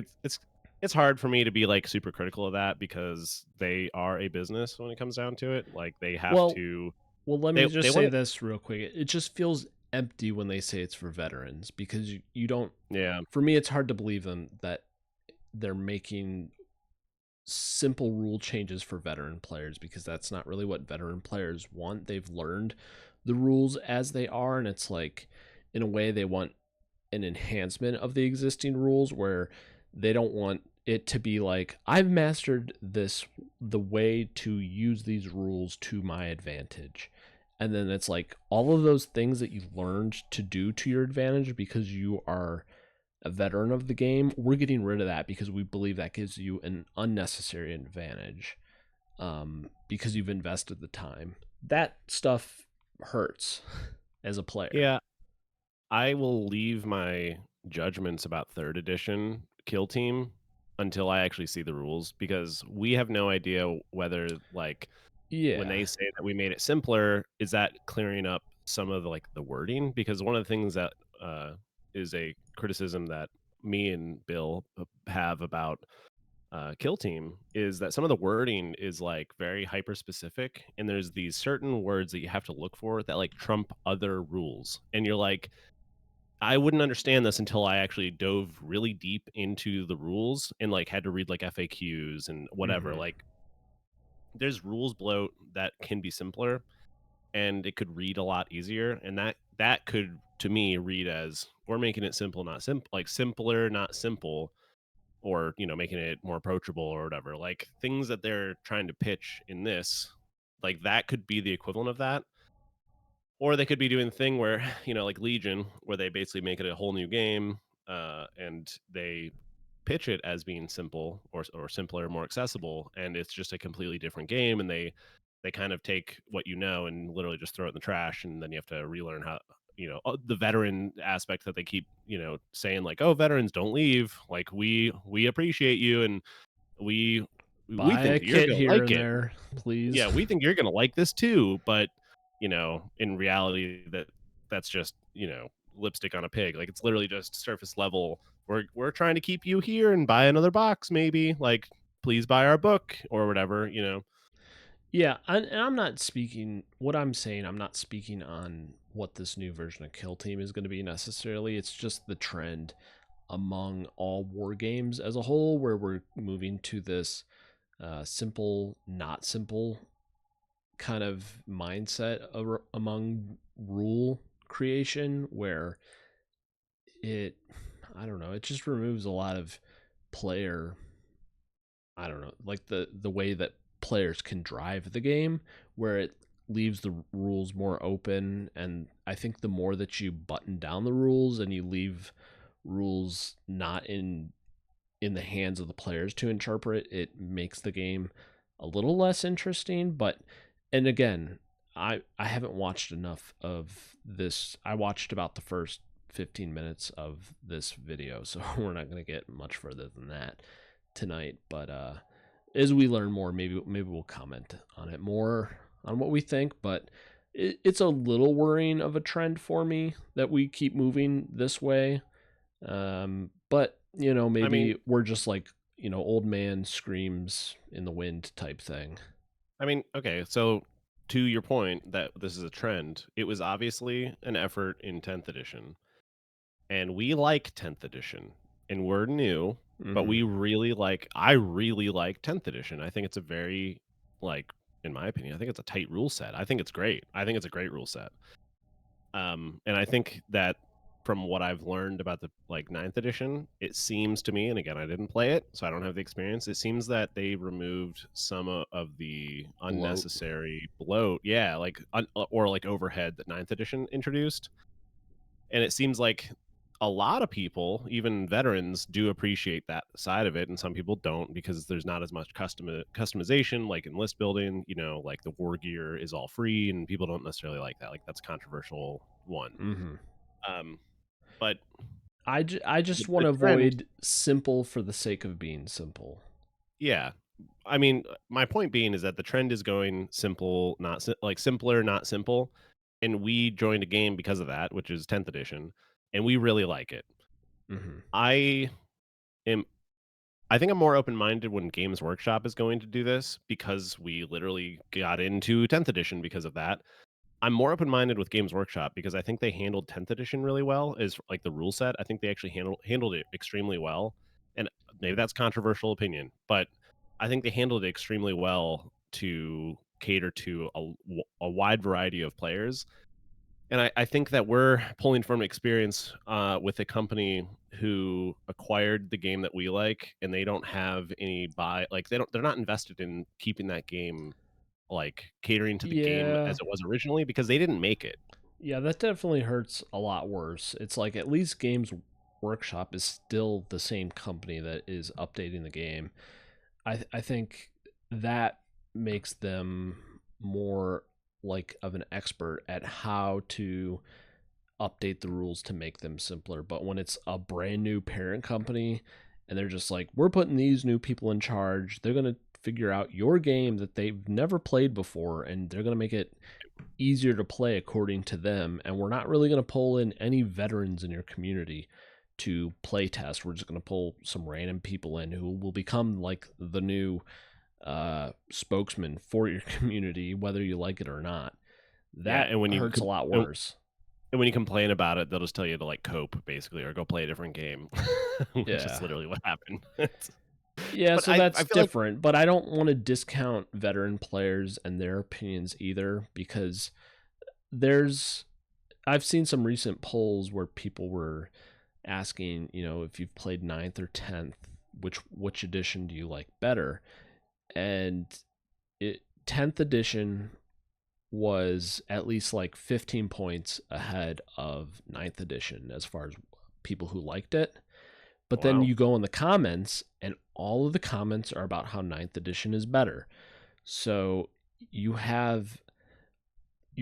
It's hard for me to be like super critical of that because they are a business when it comes down to it. Like they have to. Well, let me just say this real quick. It just feels empty when they say it's for veterans because you don't. Yeah. For me, it's hard to believe them that they're making simple rule changes for veteran players, because that's not really what veteran players want. They've learned the rules as they are, and it's like, in a way, they want an enhancement of the existing rules where they don't want it to be like, I've mastered the way to use these rules to my advantage. And then it's like all of those things that you learned to do to your advantage because you are a veteran of the game, we're getting rid of that because we believe that gives you an unnecessary advantage, because you've invested the time. That stuff hurts as a player. Yeah. I will leave my judgments about 3rd edition Kill Team until I actually see the rules, because we have no idea whether like when they say that we made it simpler, is that clearing up some of the wording? Because one of the things that is a criticism that me and Bill have about Kill Team is that some of the wording is like very hyper specific, and there's these certain words that you have to look for that like trump other rules, and you're like, I wouldn't understand this until I actually dove really deep into the rules and like had to read like FAQs and whatever. Mm-hmm. Like there's rules bloat that can be simpler and it could read a lot easier, and that could to me read as we're making it simple, not simple, like simpler, not simple, or making it more approachable or whatever. Like things that they're trying to pitch in this, like that could be the equivalent of that. Or they could be doing the thing where, like Legion, where they basically make it a whole new game, and they pitch it as being simple or simpler, more accessible, and it's just a completely different game. And they kind of take what and literally just throw it in the trash, and then you have to relearn how, the veteran aspect that they keep, saying like, oh, veterans don't leave. Like we appreciate you, and we think you're gonna like it. There, please. Yeah, we think you're gonna like this too, but in reality, that's just lipstick on a pig. Like it's literally just surface level. We're trying to keep you here and buy another box, maybe. Like, please buy our book or whatever. Yeah, and I'm not speaking. What I'm saying, I'm not speaking on what this new version of Kill Team is going to be necessarily. It's just the trend among all war games as a whole, where we're moving to this simple, not simple kind of mindset among rule creation, where I don't know, it just removes a lot of player, I don't know, like the way that players can drive the game, where leaves the rules more open, and I think the more that you button down the rules and you leave rules not in the hands of the players to interpret, it makes the game a little less interesting. But and again, I haven't watched enough of this. I watched about the first 15 minutes of this video, so we're not going to get much further than that tonight. But as we learn more, maybe we'll comment on it more on what we think. But it's a little worrying of a trend for me that we keep moving this way. But maybe we're just like, old man screams in the wind type thing. I mean, okay, so to your point that this is a trend, it was obviously an effort in 10th edition. And we like 10th edition. And we're new, but Mhm. I really like 10th edition. I think it's a very, like, in my opinion, I think it's a tight rule set. I think it's great. I think it's a great rule set. And I think that from what I've learned about the ninth edition, it seems to me, and again, I didn't play it, so I don't have the experience. It seems that they removed some of the unnecessary bloat, yeah, or like overhead that ninth edition introduced. And it seems like a lot of people, even veterans, do appreciate that side of it, and some people don't because there's not as much customization, like in list building. Like the war gear is all free, and people don't necessarily like that. Like that's a controversial one. Mhm. But I just want the to trend, avoid simple for the sake of being simple. yeah. I mean, my point being is that the trend is going simple, not simpler, not simple. And we joined a game because of that, which is 10th edition, and we really like it. Mhm. I am I think I'm more open-minded when Games Workshop is going to do this because we literally got into 10th edition because of that. I'm more open-minded with Games Workshop because I think they handled 10th edition really well as like the rule set. I think they actually handled it extremely well. And maybe that's controversial opinion, but I think they handled it extremely well to cater to a wide variety of players. And I think that we're pulling from experience with a company who acquired the game that we like, and they don't have any they're not invested in keeping that game catering to the game Yeah. as it was originally because they didn't make it. Yeah, that definitely hurts a lot worse. It's like at least Games Workshop is still the same company that is updating the game. I think that makes them more like of an expert at how to update the rules to make them simpler. But when it's a brand new parent company and they're just like, we're putting these new people in charge, they're going to figure out your game that they've never played before and they're going to make it easier to play according to them. And we're not really going to pull in any veterans in your community to play test. We're just going to pull some random people in who will become like the new spokesman for your community, whether you like it or not. Yeah, That hurts a lot worse. and when you complain about it, they'll just tell you to cope basically or go play a different game, which is Yeah. literally what happened. Yeah, But so I that's feel like different, but I don't want to discount veteran players and their opinions either because there's I've seen some recent polls where people were asking, if you've played 9th or 10th, which edition do you like better? And 10th edition was at least like 15 points ahead of 9th edition as far as people who liked it. But then wow. you go in the comments, and all of the comments are about how 9th edition is better. So you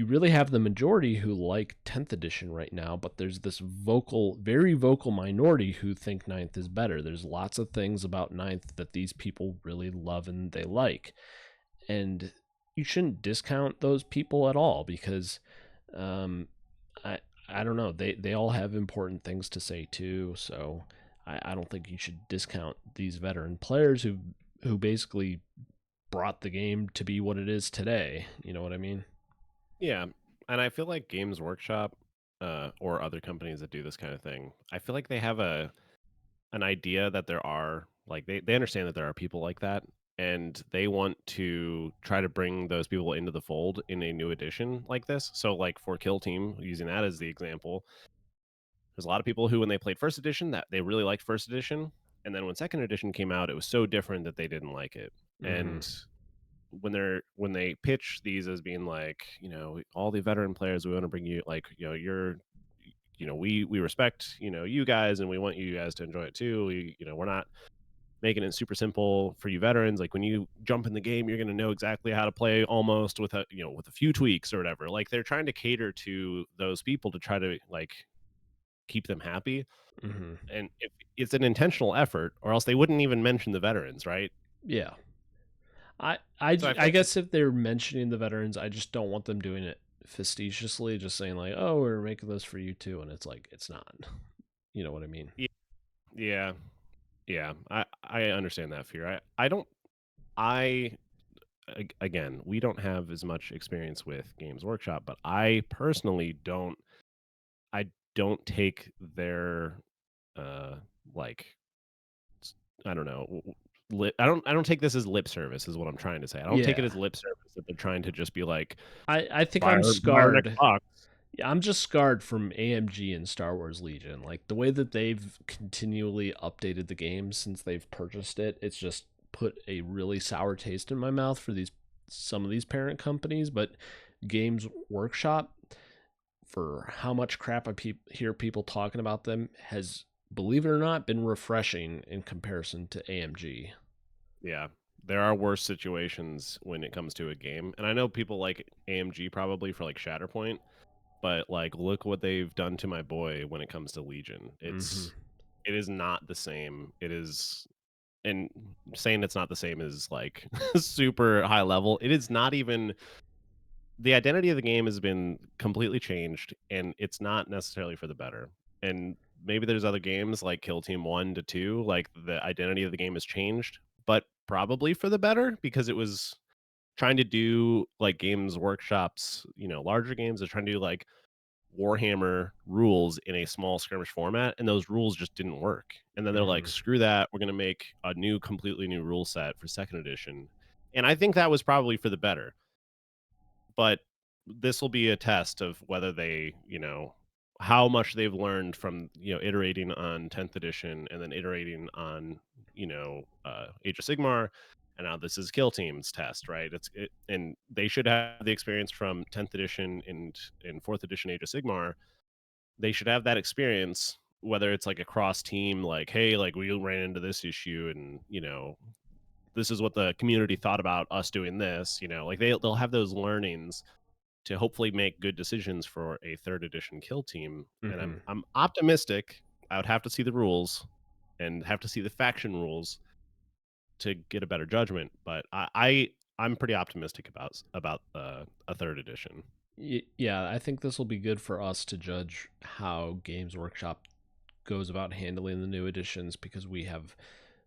really have the majority who like 10th edition right now, but there's this very vocal minority who think 9th is better. There's lots of things about 9th that these people really love and they like. And you shouldn't discount those people at all because I don't know. They all have important things to say too. So I don't think you should discount these veteran players who basically brought the game to be what it is today. You know what I mean? Yeah, and I feel like Games Workshop, or other companies that do this kind of thing, I feel like they have an idea that there are they understand that there are people like that, and they want to try to bring those people into the fold in a new edition like this. So, like for Kill Team, using that as the example, there's a lot of people who, when they played first edition, that they really liked first edition, and then when second edition came out, it was so different that they didn't like it. Mm-hmm. And when they pitch these as being like, all the veteran players, we want to bring you, like, we respect, you guys, and we want you guys to enjoy it too. We're not making it super simple for you veterans. Like, when you jump in the game, you're going to know exactly how to play, almost with a few tweaks or whatever. Like, they're trying to cater to those people to try to, like, keep them happy. Mm-hmm. And it's an intentional effort, or else they wouldn't even mention the veterans, right? Yeah. I So I feel I like guess if they're mentioning the veterans, I just don't want them doing it facetiously, just saying like, "Oh, we're making this for you too," and it's like it's not. You know what I mean? yeah, yeah, I understand that fear. I don't I again, we don't have as much experience with Games Workshop, but I personally I don't take their uh like I don't know. I don't take this as lip service, is what I'm trying to say. I don't take it Yeah. as lip service that they're trying to just be like, I think buy I'm our next scarred. box. Yeah, I'm just scarred from AMG and Star Wars Legion. Like the way that they've continually updated the game since they've purchased it, it's just put a really sour taste in my mouth for some of these parent companies. But Games Workshop, for how much crap I hear people talking about them, has, believe it or not, been refreshing in comparison to AMG. Yeah. There are worse situations when it comes to a game. And I know people like AMG probably for like Shatterpoint, but like, look what they've done to my boy when it comes to Legion. Mm-hmm. It is not the same. It is, and saying it's not the same is like super high level. It is not even, the identity of the game has been completely changed, and it's not necessarily for the better. And maybe there's other games like Kill Team 1 to 2, like the identity of the game has changed, but probably for the better, because it was trying to do like Games Workshops, larger games are trying to do like Warhammer rules in a small skirmish format, and those rules just didn't work. And then they're like, Mm-hmm. screw that, we're going to make a completely new rule set for second edition. And I think that was probably for the better. But this will be a test of whether they, how much they've learned from, iterating on 10th edition and then iterating on, Age of Sigmar. And now this is Kill Team's test, right? And they should have the experience from 10th edition and in 4th edition Age of Sigmar. They should have that experience, whether it's like a cross team, like, hey, like, we ran into this issue, and this is what the community thought about us doing this. Like, they'll have those learnings to hopefully make good decisions for a third edition Kill Team. And Mm-hmm. I'm optimistic. I would have to see the rules and have to see the faction rules to get a better judgment, but I'm pretty optimistic about a third edition. Yeah, I think this will be good for us to judge how Games Workshop goes about handling the new editions, because we have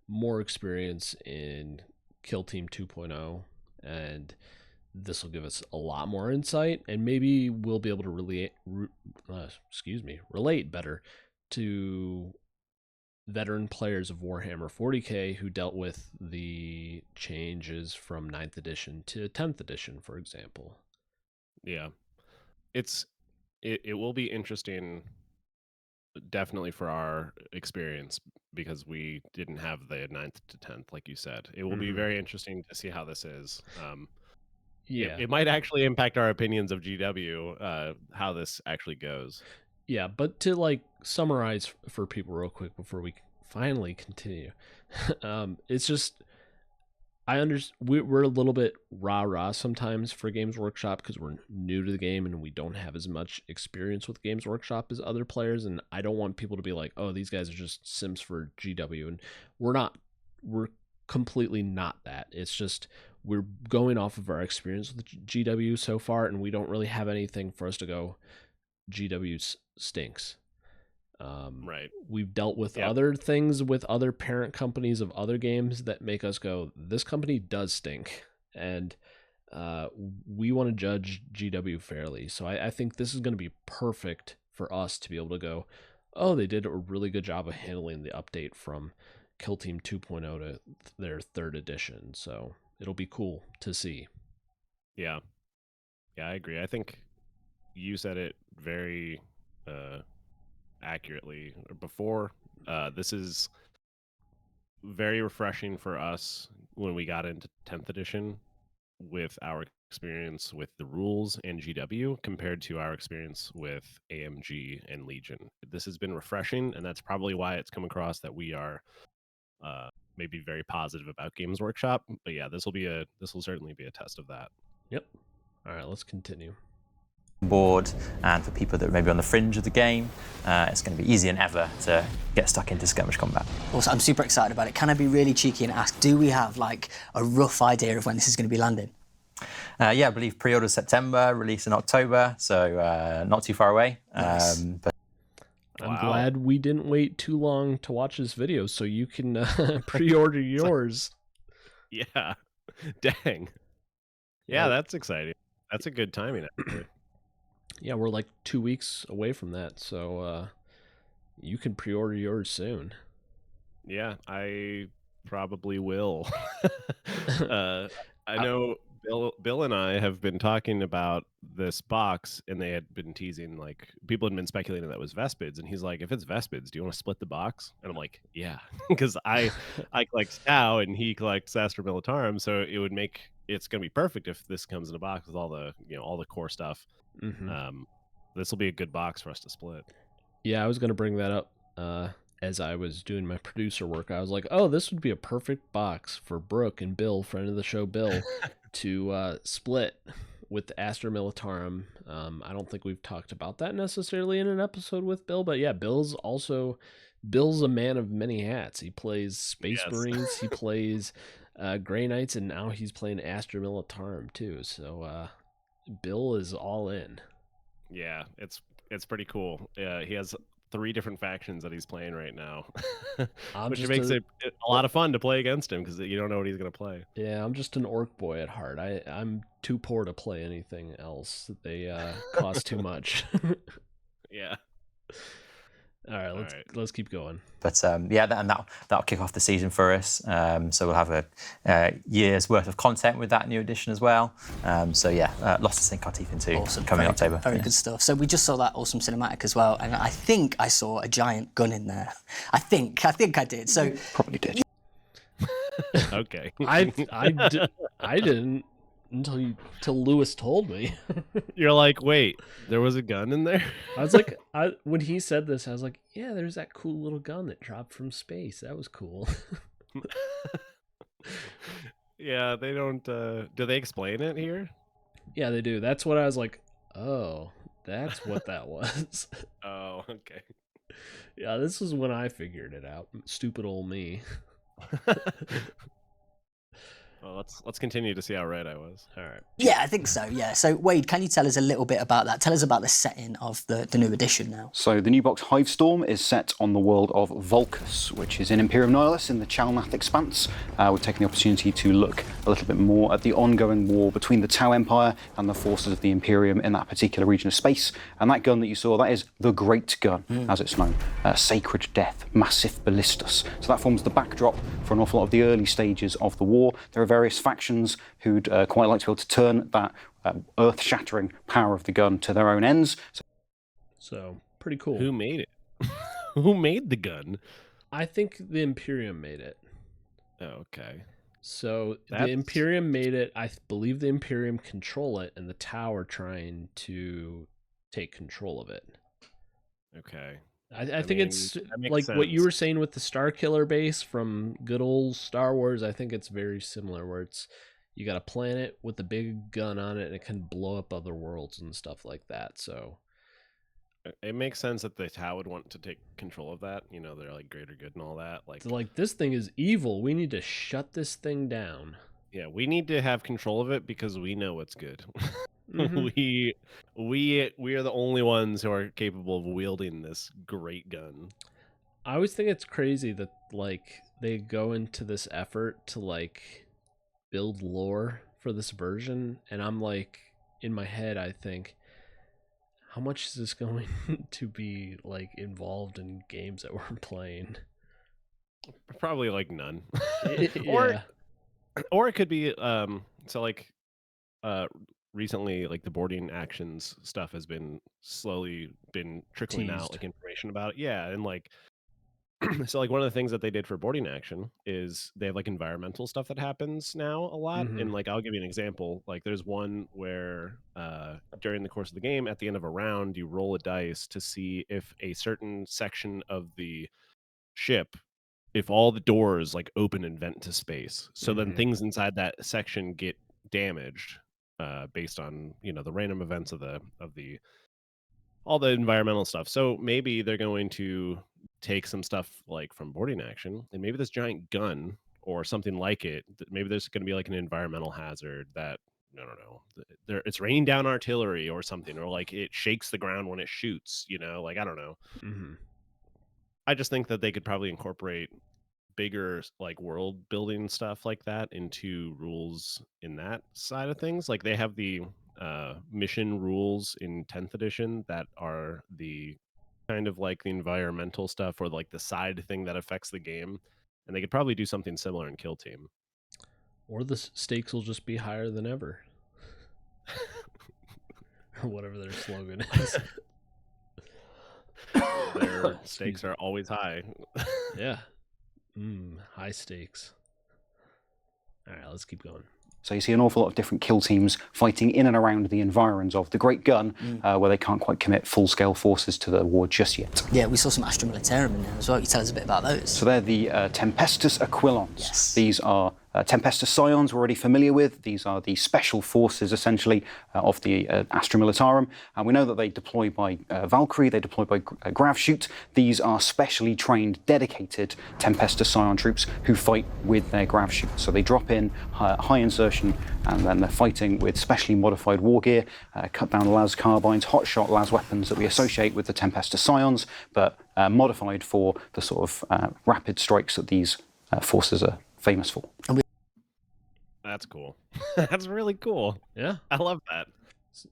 more experience in Kill Team 2.0, and this will give us a lot more insight, and maybe we'll be able to relate better to veteran players of Warhammer 40k who dealt with the changes from 9th edition to 10th edition, for example. Yeah, it will be interesting, definitely, for our experience, because we didn't have the 9th to 10th, like you said. It will be Mm-hmm. very interesting to see how this is. Yeah. It might actually impact our opinions of GW, how this actually goes. Yeah, but to like summarize for people real quick before we finally continue, it's just we're a little bit rah sometimes for Games Workshop because we're new to the game and we don't have as much experience with Games Workshop as other players, and I don't want people to be like, oh, these guys are just Sims for GW, and we're not. We're completely not that. It's just we're going off of our experience with GW so far, and we don't really have anything for us to go, GW stinks. Right. We've dealt with Yep. other things with other parent companies of other games that make us go, this company does stink. And we want to judge GW fairly. So I think this is going to be perfect for us to be able to go, oh, they did a really good job of handling the update from Kill Team 2.0 to their third edition. So it'll be cool to see. Yeah. Yeah, I agree. I think you said it very accurately before. This is very refreshing for us when we got into 10th edition, with our experience with the rules and GW compared to our experience with AMG and Legion. This has been refreshing, and that's probably why it's come across that we are maybe very positive about Games Workshop. But yeah, this will certainly be a test of that. Yep. All right, let's continue. Board, and for people that are maybe on the fringe of the game, it's going to be easier than ever to get stuck into skirmish combat. Also, I'm super excited about it. Can I be really cheeky and ask, do we have like a rough idea of when this is going to be landing? Yeah, I believe pre-order September, release in October, so not too far away. Nice. But I'm glad we didn't wait too long to watch this video, so you can pre-order yours. Yeah, dang. Yeah, that's exciting. That's a good timing, actually. Yeah, we're like 2 weeks away from that, so you can pre-order yours soon. Yeah, I probably will. I know Bill and I have been talking about this box, and they had been teasing, like, people had been speculating that was Vespids, and he's like, if it's Vespids, do you want to split the box? And I'm like, yeah, because I collect Tau and he collects Astra Militarum, so it's going to be perfect if this comes in a box with all the all the core stuff. Mm-hmm. This will be a good box for us to split. Yeah, I was going to bring that up as I was doing my producer work. I was like, oh, this would be a perfect box for Brooke and Bill, friend of the show Bill, to split with the Astra Militarum. I don't think we've talked about that necessarily in an episode with Bill, but yeah, Bill's a man of many hats. He plays Space Marines, he plays Grey Knights, and now he's playing Astra Militarum too. So Bill is all in. Yeah, it's pretty cool. Yeah, he has 3 different factions that he's playing right now, which makes it a lot of fun to play against him because you don't know what he's going to play. Yeah, I'm just an orc boy at heart. I'm too poor to play anything else. They cost too much. Yeah. All right, let's keep going. But yeah, that'll kick off the season for us. So we'll have a year's worth of content with that new edition as well. So yeah, lots to sink our teeth into coming October. Very good stuff. So we just saw that awesome cinematic as well, and I think I saw a giant gun in there. I think I did. So probably did. Okay. I didn't until Lewis told me. You're like, wait, there was a gun in there? I was like, when he said this, I was like, yeah, there's that cool little gun that dropped from space. That was cool. Yeah, they don't. Do they explain it here? Yeah, they do. That's what I was like. Oh, that's what that was. Oh, okay. Yeah, this is when I figured it out. Stupid old me. Well, let's continue to see how right I was. All right. Yeah, I think so, yeah. So, Wade, can you tell us a little bit about that? Tell us about the setting of the new edition now. So the new box Hivestorm is set on the world of Volcus, which is in Imperium Nihilus in the Chalnath Expanse. We're taking the opportunity to look a little bit more at the ongoing war between the Tau Empire and the forces of the Imperium in that particular region of space. And that gun that you saw, that is the Great Gun, as it's known. Sacred Death, Massif Ballistus. So that forms the backdrop for an awful lot of the early stages of the war. There are various factions who'd quite like to be able to turn that earth-shattering power of the gun to their own ends. So, pretty cool. Who made it? Who made the gun? I think the Imperium made it. Oh, okay. So, the Imperium made it. I believe the Imperium control it, and the Tau are trying to take control of it. Okay. I think it's like sense. What you were saying with the Starkiller base from good old Star Wars. I think it's very similar, where it's you got a planet with a big gun on it and it can blow up other worlds and stuff like that. So it makes sense that the Tau would want to take control of that. You know, they're like greater good and all that. Like this thing is evil. We need to shut this thing down. Yeah, we need to have control of it because we know what's good. Mm-hmm. We are the only ones who are capable of wielding this great gun. I always think it's crazy that like they go into this effort to like build lore for this version, and I'm like, in my head I think, how much is this going to be like involved in games that we're playing? Probably like none. Yeah. Or it could be so like recently, like the boarding actions stuff has been slowly trickling out, like information about it. Yeah, and like So like one of the things that they did for boarding action is they have like environmental stuff that happens now a lot. Mhm. And like I'll give you an example. Like there's one where during the course of the game, at the end of a round, you roll a dice to see if a certain section of the ship, if all the doors like open and vent to space. So then Mhm. things inside that section get damaged based on, you know, the random events of the all the environmental stuff. So maybe they're going to take some stuff like from boarding action, and maybe this giant gun or something like it. Maybe there's going to be like an environmental hazard that I don't know. It's raining down artillery or something, or like it shakes the ground when it shoots. You know, like I don't know. Mhm. I just think that they could probably incorporate bigger like world building stuff like that into rules in that side of things. Like they have the mission rules in 10th edition that are the kind of like the environmental stuff or like the side thing that affects the game, and they could probably do something similar in Kill Team. Or the stakes will just be higher than ever. Or whatever their slogan is. Their stakes are always high. Yeah. High stakes. All right, let's keep going. So you see an awful lot of different kill teams fighting in and around the environs of the Great Gun, where they can't quite commit full-scale forces to the war just yet. Yeah, we saw some Astra Militarum in there as well. You tell us a bit about those. So they're the Tempestus Aquilons. Yes. These are Tempestus Scions we're already familiar with. These are the special forces, essentially, of the Astra Militarum. And we know that they deploy by Valkyrie, they deploy by Gravshoot. These are specially trained, dedicated Tempestus Scion troops who fight with their Gravshoot. So they drop in, high insertion, and then they're fighting with specially modified war gear, cut down las carbines, hotshot las weapons that we associate with the Tempestus Scions, but modified for the sort of rapid strikes that these forces are famous for. That's cool. That's really cool. Yeah. I love that.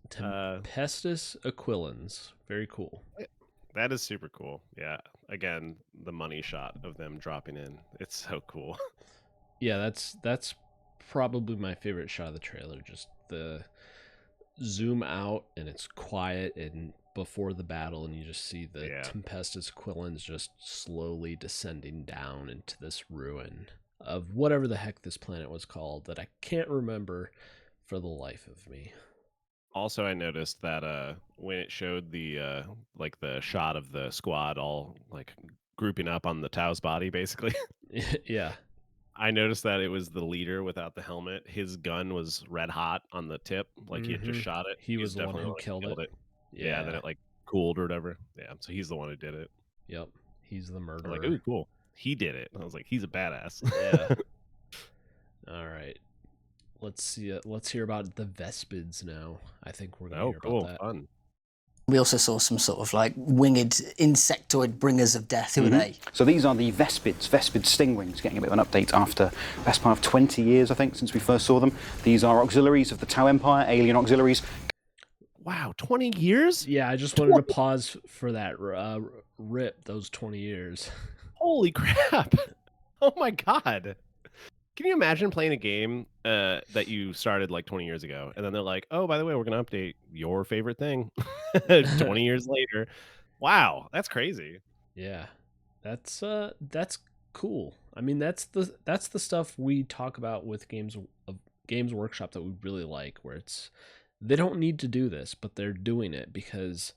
Tempestus Aquilons. Very cool. That is super cool. Yeah. Again, the money shot of them dropping in. It's so cool. Yeah, that's probably my favorite shot of the trailer. Just the zoom out and it's quiet and before the battle, and you just see the Tempestus Aquilons just slowly descending down into this ruin of whatever the heck this planet was called that I can't remember for the life of me. Also, I noticed that when it showed the like the shot of the squad all like grouping up on the Tau's body, basically. Yeah. I noticed that it was the leader without the helmet. His gun was red hot on the tip, like he had just shot it. He was the one definitely who killed it. Yeah, then it like cooled or whatever. Yeah, so he's the one who did it. Yep, he's the I'm murderer. like, ooh, cool. He did it. I was like, he's a badass. Yeah. All right. Let's see. Let's hear about the Vespids now. I think we're gonna hear about that. Fun. We also saw some sort of like winged insectoid bringers of death. Who are they? So these are the Vespids, Vespid Stingwings, getting a bit of an update after best part of 20 years, I think, since we first saw them. These are auxiliaries of the Tau Empire, alien auxiliaries. Wow, 20 years? Yeah, I just wanted to pause for that. Rip those 20 years. Holy crap. Oh my god. Can you imagine playing a game that you started like 20 years ago, and then they're like, oh, by the way, we're going to update your favorite thing 20 years later. Wow, that's crazy. Yeah, that's cool. I mean, that's the stuff we talk about with Games Workshop that we really like, where it's they don't need to do this, but they're doing it because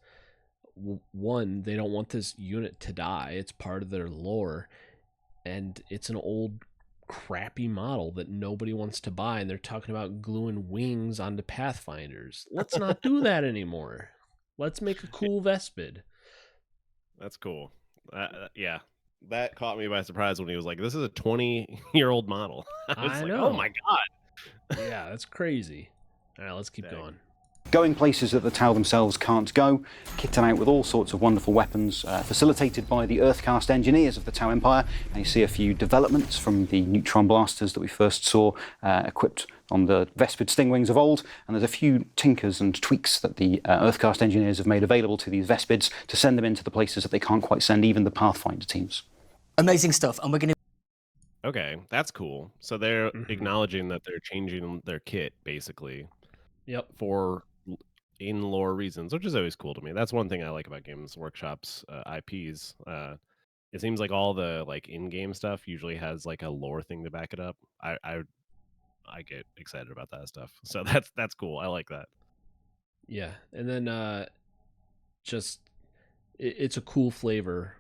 one, they don't want this unit to die. It's part of their lore, and it's an old crappy model that nobody wants to buy, and they're talking about gluing wings onto Pathfinders. Let's not do that anymore. Let's make a cool Vespid. That's cool. Yeah, that caught me by surprise when he was like, this is a 20-year-old model. I know. Oh my god. Yeah, that's crazy. All right, let's keep going. Going places that the Tau themselves can't go, kitted out with all sorts of wonderful weapons, facilitated by the Earthcast engineers of the Tau Empire. And you see a few developments from the neutron blasters that we first saw equipped on the Vespid Stingwings of old, and there's a few tinkers and tweaks that the Earthcast engineers have made available to these Vespids to send them into the places that they can't quite send even the Pathfinder teams. Amazing stuff, and we're going to... Okay, that's cool. So they're acknowledging that they're changing their kit, basically. Yep. For in-lore reasons, which is always cool to me. That's one thing I like about Games Workshop's IPs. it seems like all the like in-game stuff usually has like a lore thing to back it up. I get excited about that stuff. So that's cool. I like that. Yeah, and then just it's a cool flavor,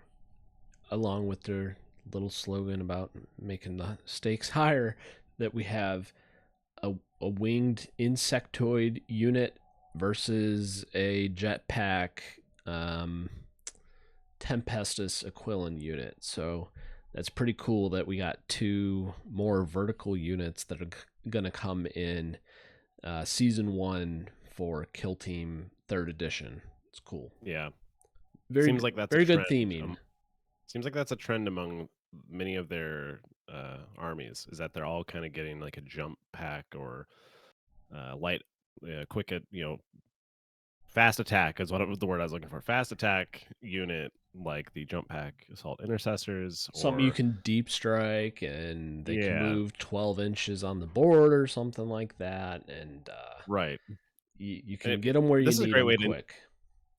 along with their little slogan about making the stakes higher. That we have a winged insectoid unit versus a jetpack Tempestus Aquilon unit. So that's pretty cool that we got two more vertical units that are going to come in season 1 for Kill Team 3rd edition. It's cool. Yeah. Very, seems like that's very a good trend. theming. Seems like that's a trend among many of their armies, is that they're all kind of getting like a jump pack or light, quick, fast attack is the word I was looking for. Fast attack unit, like the jump pack assault intercessors. Something or, you can deep strike, and they can Yeah. move 12 inches on the board or something like that. And Right. you can And get them where you this is a need great them way quick.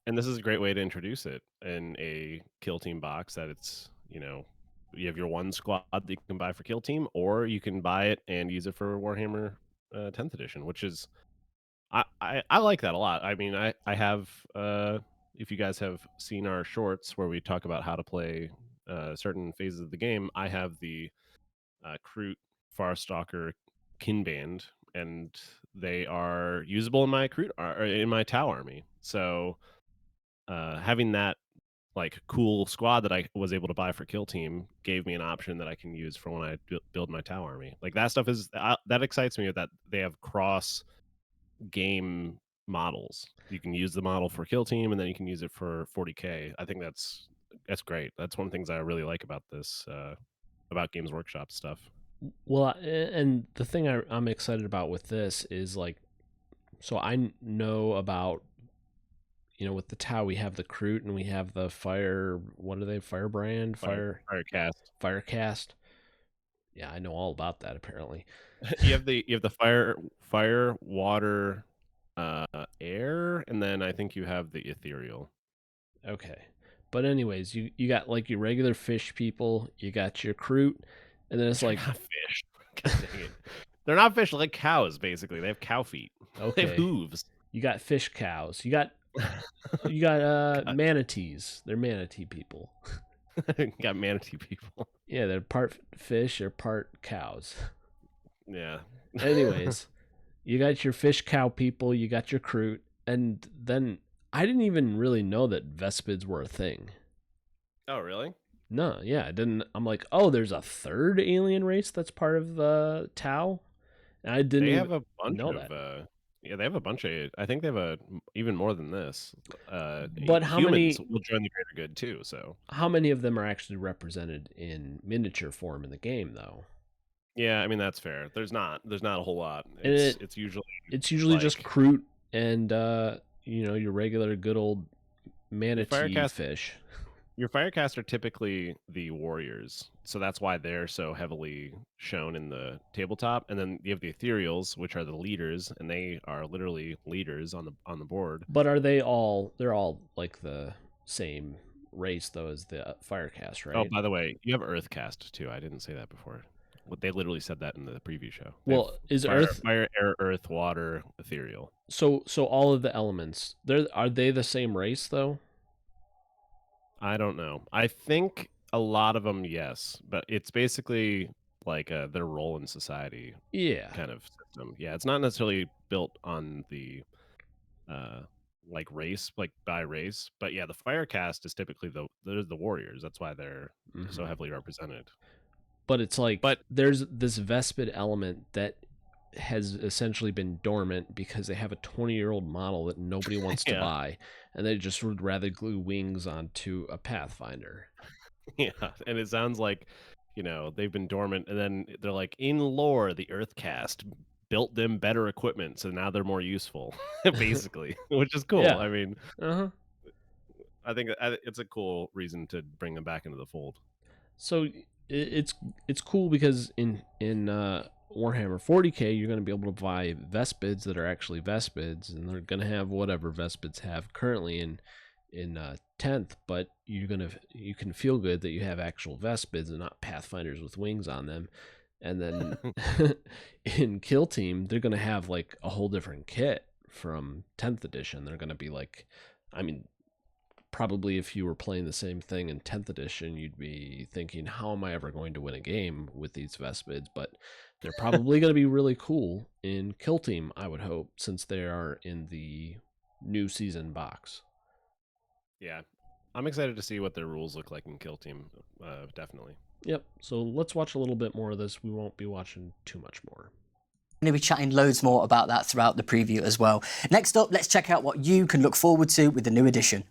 And this is a great way to introduce it in a Kill Team box, that it's, you have your one squad that you can buy for Kill Team, or you can buy it and use it for Warhammer 10th edition, which is, I like that a lot. I mean, I have, if you guys have seen our shorts where we talk about how to play certain phases of the game, I have the Kroot Farstalker Kinband, and they are usable in my Kroot or in my Tau army. So having that like cool squad that I was able to buy for Kill Team gave me an option that I can use for when I build my Tau army. Like that stuff is that excites me, that they have cross game models. You can use the model for Kill Team, and then you can use it for 40k. I think that's great. That's one of the things I really like about this, about Games Workshop stuff. Well, and the thing I'm excited about with this is like, so I know about, with the Tau we have the Kroot and we have the Fire. What are they? Firebrand, Firecast. Yeah, I know all about that. Apparently, you have the fire, water, air, and then I think you have the ethereal. Okay, but anyways, you got like your regular fish people. You got your Kroot, and then it's like fish. God dang it. They're not fish, like cows. Basically, they have cow feet. Okay, they have hooves. You got fish cows. You got manatees. They're manatee people. You got manatee people. Yeah, they're part fish or part cows. Yeah. Anyways, you got your fish cow people. You got your Kroot, and then I didn't even really know that Vespids were a thing. Oh, really? No, yeah, I didn't. I'm like, oh, there's a third alien race that's part of the Tau, and I didn't. They have a bunch know of. that. Yeah, they have a bunch of. I think they have even more than this. But how humans many will join the greater good too? So how many of them are actually represented in miniature form in the game, though? Yeah, I mean that's fair. There's not a whole lot. And It's usually like, just Kroot and your regular good old manatee fish. Your Firecast are typically the warriors, so that's why they're so heavily shown in the tabletop. And then you have the ethereals, which are the leaders, and they are literally leaders on the board. But are they all? They're all like the same race though as the Firecast, right? Oh, by the way, you have Earthcast too. I didn't say that before. They literally said that in the preview show. Well, is fire, Earth fire, air, earth, water, ethereal? So all of the elements, are they the same race though? I don't know. I think a lot of them, yes, but it's basically like their role in society, kind of system. Yeah, it's not necessarily built on the like race, like by race, but yeah, the Firecast is typically they're the warriors. That's why they're so heavily represented. But it's like, there's this Vespid element that has essentially been dormant because they have a 20-year-old model that nobody wants to buy, and they just would rather glue wings onto a Pathfinder. Yeah, and it sounds like, they've been dormant, and then they're like, in lore, the Earthcast built them better equipment, so now they're more useful, basically, which is cool. Yeah. I mean, I think it's a cool reason to bring them back into the fold. So it's cool because in Warhammer 40k, you're going to be able to buy Vespids that are actually Vespids, and they're going to have whatever Vespids have currently in 10th, but you can feel good that you have actual Vespids and not Pathfinders with wings on them. And then in Kill Team, they're gonna have like a whole different kit from 10th edition. They're gonna be like, I mean, probably if you were playing the same thing in 10th edition, you'd be thinking, how am I ever going to win a game with these Vespids? But they're probably going to be really cool in Kill Team, I would hope, since they are in the new season box. Yeah. I'm excited to see what their rules look like in Kill Team, definitely. Yep, so let's watch a little bit more of this. We won't be watching too much more. We're going to be chatting loads more about that throughout the preview as well. Next up, let's check out what you can look forward to with the new edition.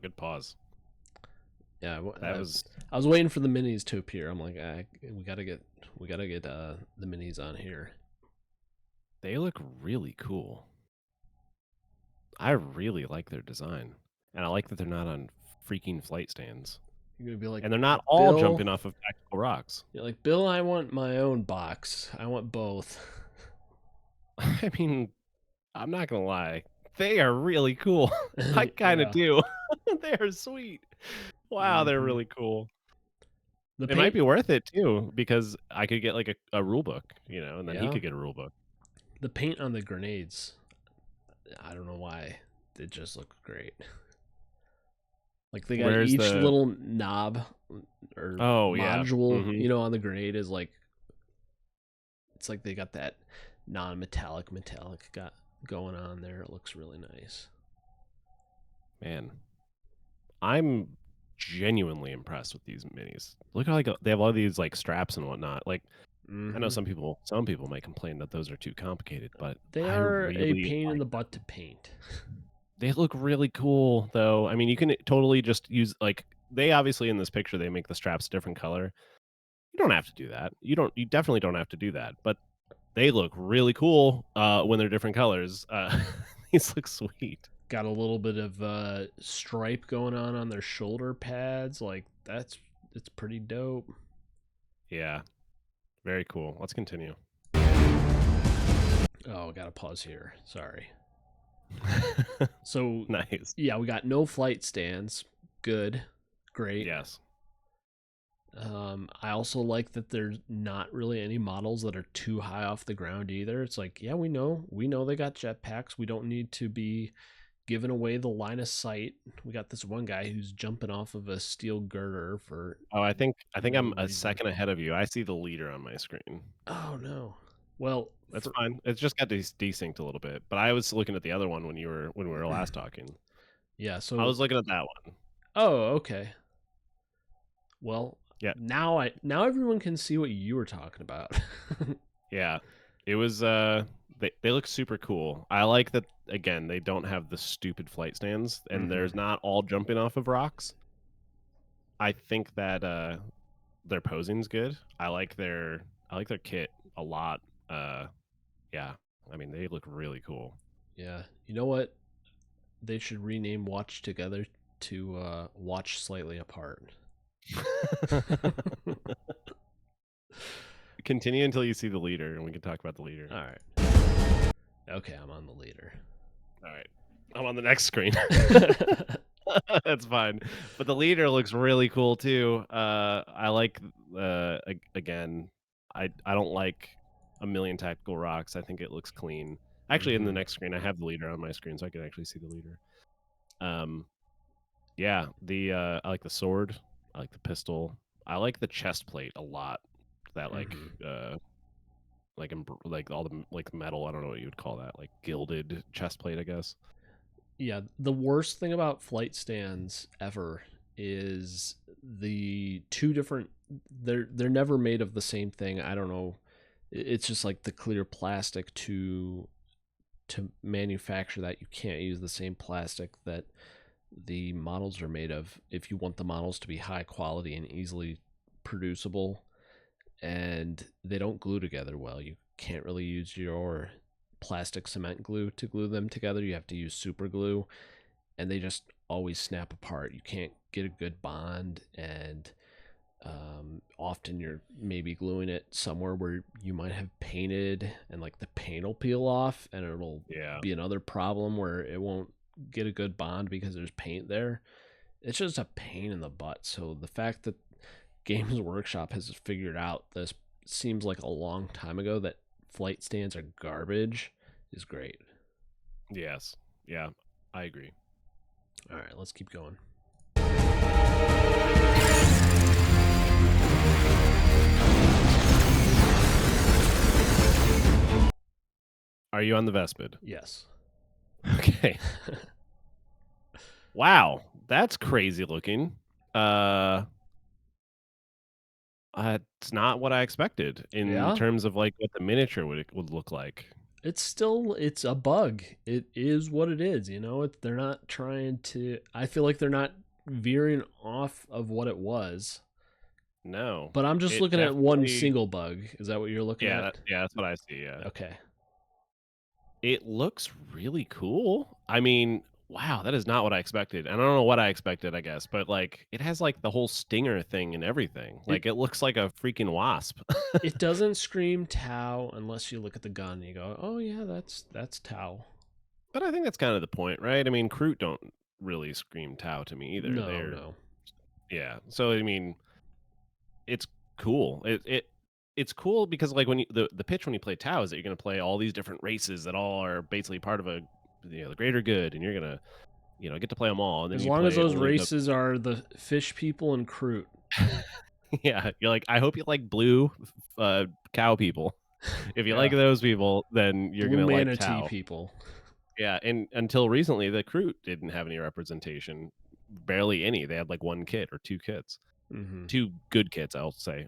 Good pause. Yeah, that was. I was waiting for the minis to appear. I'm like, we gotta get the minis on here. They look really cool. I really like their design, and I like that they're not on freaking flight stands. You're gonna be like, and they're not all jumping off of tactical rocks. You're like, Bill, I want my own box. I want both. I mean, I'm not gonna lie. They are really cool. I kind of do. They are sweet. Wow, they're really cool. It might be worth it too, because I could get like a rule book, and then he could get a rule book. The paint on the grenades, I don't know why, they just look great. Like they got each little knob or module, on the grenade is like, it's like they got that non-metallic got going on there. It looks really nice. Man, I'm genuinely impressed with these minis. Look how they have all these like straps and whatnot. Like, I know some people might complain that those are too complicated, but they are a pain in the butt to paint. They look really cool, though. I mean, you can totally just use like they obviously in this picture they make the straps a different color. You don't have to do that. You definitely don't have to do that, but they look really cool when they're different colors. These look sweet. Got a little bit of stripe going on their shoulder pads. Like it's pretty dope. Yeah, very cool. Let's continue. Oh, gotta pause here. Sorry. So nice. Yeah, we got no flight stands. Good, great. Yes. I also like that there's not really any models that are too high off the ground either. It's like, yeah, we know they got jetpacks. We don't need to be giving away the line of sight. We got this one guy who's jumping off of a steel girder for. Oh, I think I'm a second ahead of you. I see the leader on my screen. Oh no. Well, that's fine. It's just got desynced a little bit. But I was looking at the other one when we were last talking. Yeah, so I was looking at that one. Oh, okay. Well, yeah. Now everyone can see what you were talking about. Yeah, it was. They look super cool. I like that. Again, they don't have the stupid flight stands, and there's not all jumping off of rocks. I think that their posing's good. I like their kit a lot. Yeah, I mean they look really cool. Yeah, you know what? They should rename Watch Together to Watch Slightly Apart. Continue until you see the leader, and we can talk about the leader. All right. Okay, I'm on the leader. All right, I'm on the next screen. That's fine. But the leader looks really cool too. I like. Again, I don't like a million tactical rocks. I think it looks clean. Actually, in the next screen, I have the leader on my screen, so I can actually see the leader. Yeah, I like the sword. I like the pistol. I like the chest plate a lot. That like all the like metal. I don't know what you would call that. Like gilded chest plate, I guess. Yeah, the worst thing about flight stands ever is the two different. They're never made of the same thing. I don't know. It's just like the clear plastic to manufacture that. You can't use the same plastic that the models are made of if you want the models to be high quality and easily producible. and they don't glue together well. You can't really use your plastic cement glue to glue them together. You have to use super glue, and they just always snap apart. You can't get a good bond, and often you're maybe gluing it somewhere where you might have painted, and like the paint will peel off, and it'll be another problem where it won't get a good bond because there's paint there. It's just a pain in the butt. So the fact that Games Workshop has figured out this, seems like a long time ago, that flight stands are garbage is great. Yes. Yeah, I agree. All right, let's keep going. Are you on the Vespid? Yes. Okay. Wow, that's crazy looking. It's not what I expected in terms of like what the miniature would look like. It's a bug. It is what it is, you know. They're not trying to. I feel like they're not veering off of what it was. No. But I'm just looking at one single bug. Is that what you're looking at? Yeah, that's what I see. Yeah. Okay. It looks really cool. I mean, wow, that is not what I expected. And I don't know what I expected, I guess, but like it has like the whole stinger thing and everything. Like it looks like a freaking wasp. It doesn't scream Tau unless you look at the gun and you go, "Oh yeah, that's Tau." But I think that's kind of the point, right? I mean, Kroot don't really scream Tau to me either. No. Yeah. So I mean, it's cool. It's cool because like when you, the pitch when you play Tau is that you're going to play all these different races that all are basically part of a the greater good, and you're going to get to play them all. And then as long as those races are the fish people and Kroot. Yeah, you're like, I hope you like blue cow people. If you like those people, then you're going to like Tau people. Yeah, and until recently, the Kroot didn't have any representation, barely any. They had like one kit or two kits, two good kits, I'll say.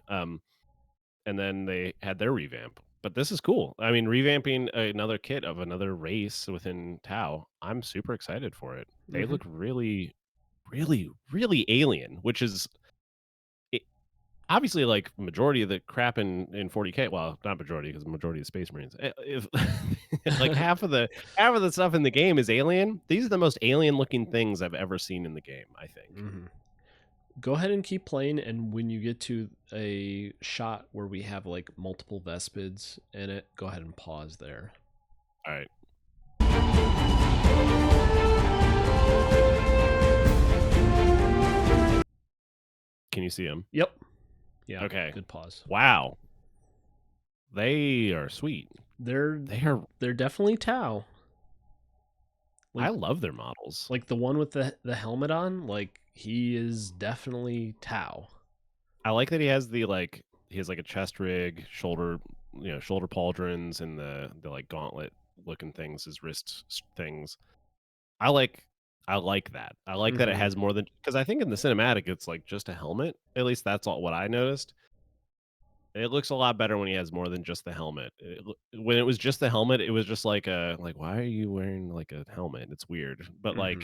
And then they had their revamp. But this is cool. I mean, revamping another kit of another race within Tau, I'm super excited for it. They look really, really, really alien, which is obviously like majority of the crap in 40K. Well, not majority, because the majority of Space Marines. If like half of the stuff in the game is alien, these are the most alien looking things I've ever seen in the game, I think. Go ahead and keep playing, and when you get to a shot where we have like multiple Vespids in it, go ahead and pause there. All right. Can you see them? Yep. Yeah. Okay. Good pause. Wow. They are sweet. They're definitely Tau. Like, I love their models. Like the one with the helmet on, like he is definitely Tau. I like that he has like a chest rig, shoulder pauldrons, and the like gauntlet looking things, his wrist things. I like that. I like that it has more than, because I think in the cinematic it's like just a helmet. At least that's what I noticed. It looks a lot better when he has more than just the helmet. When it was just the helmet, it was just like why are you wearing like a helmet? It's weird. But like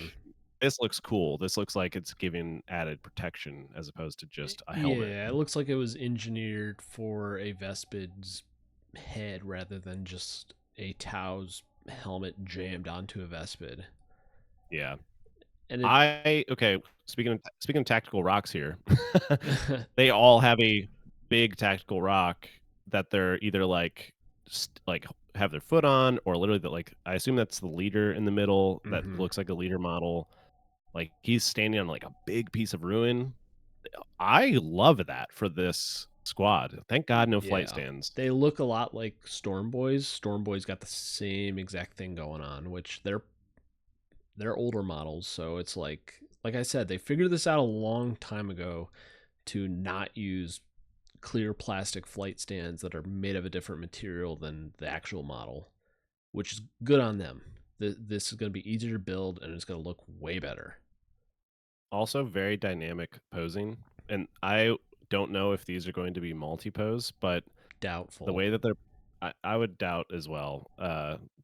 this looks cool. This looks like it's giving added protection as opposed to just a helmet. Yeah, it looks like it was engineered for a Vespid's head rather than just a Tau's helmet jammed onto a Vespid. Yeah. And okay, speaking of tactical rocks here, they all have a big tactical rock that they're either like have their foot on, or literally that, like, I assume that's the leader in the middle that looks like a leader model. Like he's standing on like a big piece of ruin. I love that for this squad. Thank God no flight stands. They look a lot like Storm Boys. Storm Boys got the same exact thing going on, which they're older models, so it's like I said, they figured this out a long time ago to not use clear plastic flight stands that are made of a different material than the actual model, which is good on them. This is going to be easier to build, and it's going to look way better. Also, very dynamic posing, and I don't know if these are going to be multi-pose, but doubtful. The way that they're, I would doubt as well.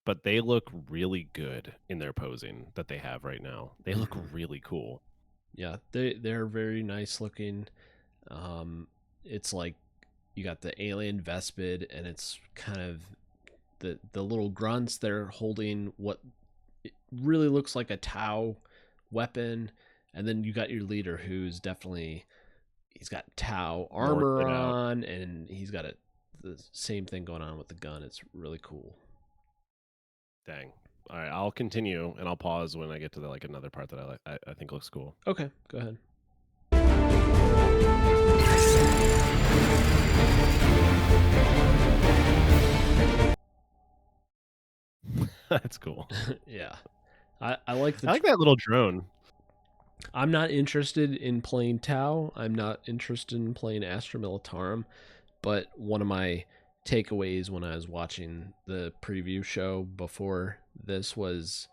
But they look really good in their posing that they have right now. They look really cool. Yeah, they're very nice looking. It's like you got the alien Vespid, and it's kind of the little grunts. They're holding what it really looks like a Tau weapon, and then you got your leader, who's definitely, he's got Tau armor on, and he's got the same thing going on with the gun. It's really cool. Dang. All right, I'll continue and I'll pause when I get to the, like, another part that I like. I think looks cool. Okay, go ahead. That's cool. Yeah, I like I like that little drone. I'm not interested in playing Tau. I'm not interested in playing Astra Militarum, but one of my takeaways when I was watching the preview show before this was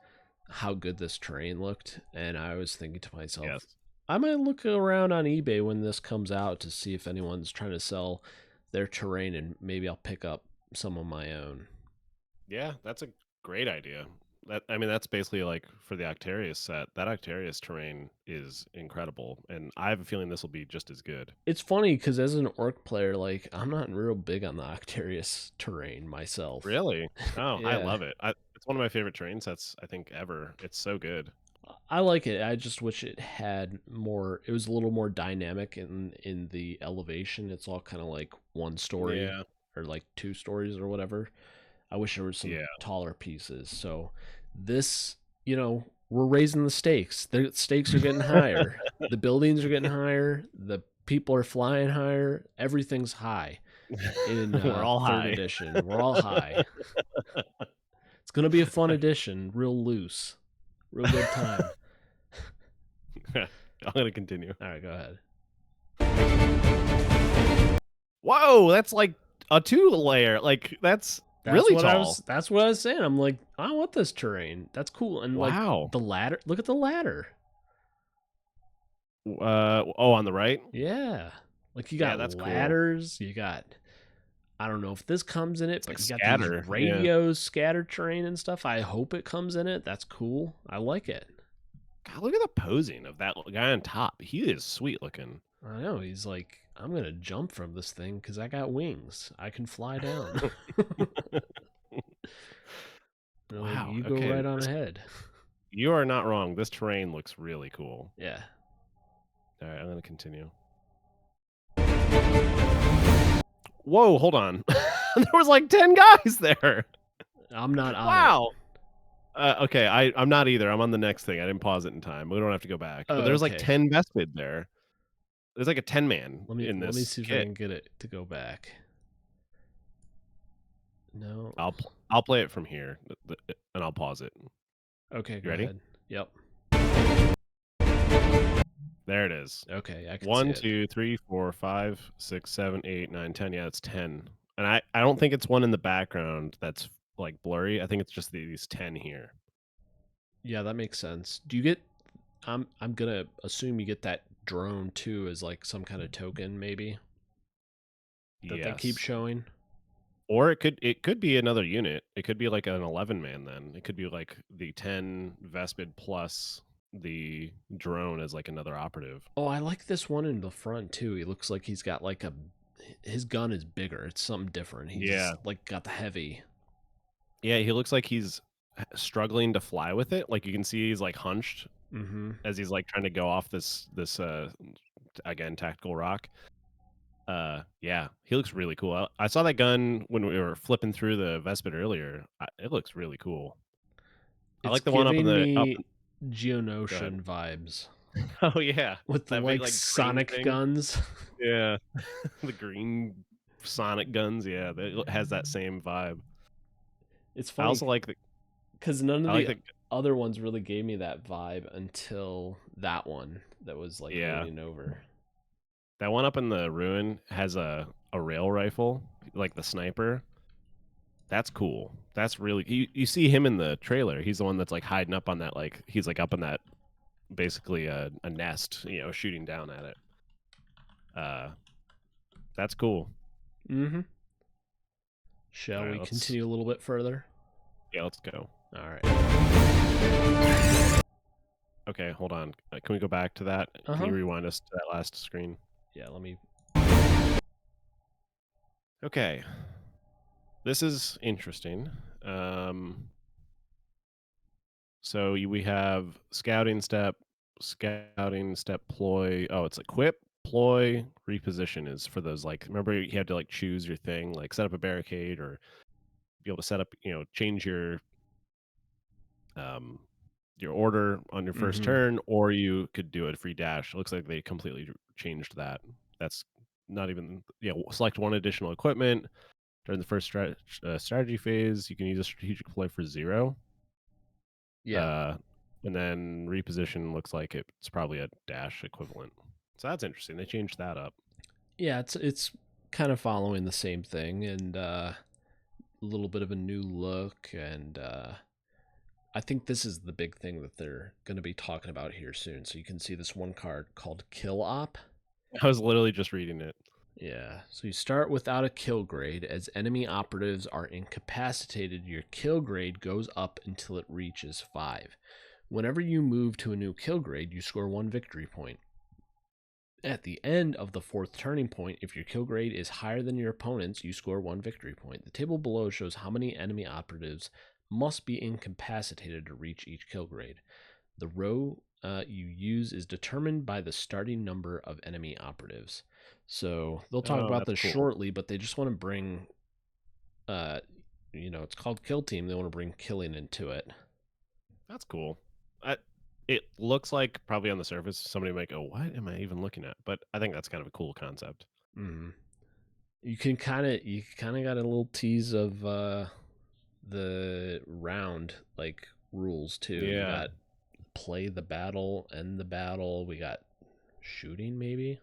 how good this terrain looked, and I was thinking to myself, Yes. I might look around on eBay when this comes out to see if anyone's trying to sell their terrain, and maybe I'll pick up some of my own. Yeah, that's a great idea. That's basically like for the Octarius set. That Octarius terrain is incredible, and I have a feeling this will be just as good. It's funny because as an orc player, like, I'm not real big on the Octarius terrain myself. Really? Oh, I Yeah. love it. It's one of my favorite terrain sets, I think, ever. It's so good. I like it. I just wish it had more. It was a little more dynamic in the elevation. It's all kind of like one story Yeah. or like two stories or whatever. I wish there were some Yeah. taller pieces. So this, we're raising the stakes. The stakes are getting higher. The buildings are getting higher. The people are flying higher. Everything's high in We're all third high. edition. We're all high. It's gonna be a fun edition. Real loose. Real good time. I'm gonna continue. All right, go ahead. Whoa, that's like a 2-layer. Like that's really tall. That's what I was saying. I'm like, I want this terrain. That's cool. And Wow. like the ladder. Look at the ladder. On the right. Yeah. Like you Yeah, got that's cool. ladders. You got, I don't know if this comes in it, but like you got scatter, these yeah. radios, scatter terrain and stuff. I hope it comes in it. That's cool. I like it. God, look at the posing of that guy on top. He is sweet looking. I know. He's like, I'm going to jump from this thing because I got wings. I can fly down. Wow, You go okay, right on ahead. You are not wrong. This terrain looks really cool. Yeah. All right, I'm going to continue. Whoa, hold on. There was like 10 guys there. I'm not on Wow. Okay, I'm not either. I'm on the next thing. I didn't pause it in time. We don't have to go back. But there's like okay. 10 Vespid there. There's like a 10-man in this Let me see if I kit. can get it to go back. No. I'll play it from here, and I'll pause it. Okay, go ready? ahead. Yep. There it is. Okay, I can 1, see it. 2, 3, 4, 5, 6, 7, 8, 9, 10. Yeah, it's 10. And I don't think it's one in the background that's like blurry. I think it's just these 10 here. Yeah, that makes sense. Do you get? I'm gonna assume you get that drone too as like some kind of token, maybe that they keep Yes. showing. Or it could be another unit. It could be like an 11-man then. It could be like the 10 Vespid plus the drone as like another operative. Oh, I like this one in the front too. He looks like he's got like his gun is bigger. It's something different. He's like got the heavy. Yeah, he looks like he's struggling to fly with it. Like you can see he's like hunched as he's like trying to go off this again tactical rock. Yeah, he looks really cool. I saw that gun when we were flipping through the Vespid earlier. It looks really cool. I like the one up in the Geonosian vibes. Oh yeah, with the that like big, like, sonic green thing. guns. Yeah, the green sonic guns. Yeah, it has that same vibe. It's funny. I also like the because none of the other ones really gave me that vibe until that one that was like leaning over. That one up in the ruin has a rail rifle, like the sniper. That's cool. That's really you see him in the trailer. He's the one that's like hiding up on that, like he's like up in that basically a nest, shooting down at it. That's cool. Shall we continue a little bit further? Yeah, let's go. All right. Okay, hold on. Can we go back to that? Can you rewind us to that last screen? Yeah, let me. Okay. This is interesting. So we have scouting step, ploy. Oh, it's equip, ploy, reposition is for those, like, remember you had to like choose your thing, like set up a barricade or be able to set up, change um your order on your first turn, or you could do a free dash. It looks like they completely changed that. That's not even, select one additional equipment during the first strategy phase. You can use a strategic ploy for 0. Yeah. And then reposition looks like it's probably a dash equivalent. So that's interesting. They changed that up. Yeah, it's kind of following the same thing, and a little bit of a new look, and I think this is the big thing that they're going to be talking about here soon. So you can see this one card called Kill Op. I was literally just reading it. Yeah, so you start without a kill grade. As enemy operatives are incapacitated, your kill grade goes up until it reaches 5. Whenever you move to a new kill grade, you score 1 victory point. At the end of the 4th turning point, if your kill grade is higher than your opponent's, you score 1 victory point. The table below shows how many enemy operatives must be incapacitated to reach each kill grade. The row you use is determined by the starting number of enemy operatives. So they'll talk about this shortly, but they just want to bring, it's called Kill Team. They want to bring killing into it. That's cool. It looks like probably on the surface somebody might go, "What am I even looking at?" But I think that's kind of a cool concept. Mm-hmm. You kind of got a little tease of the round like rules too. Yeah. You got play the battle, end the battle. We got shooting, maybe.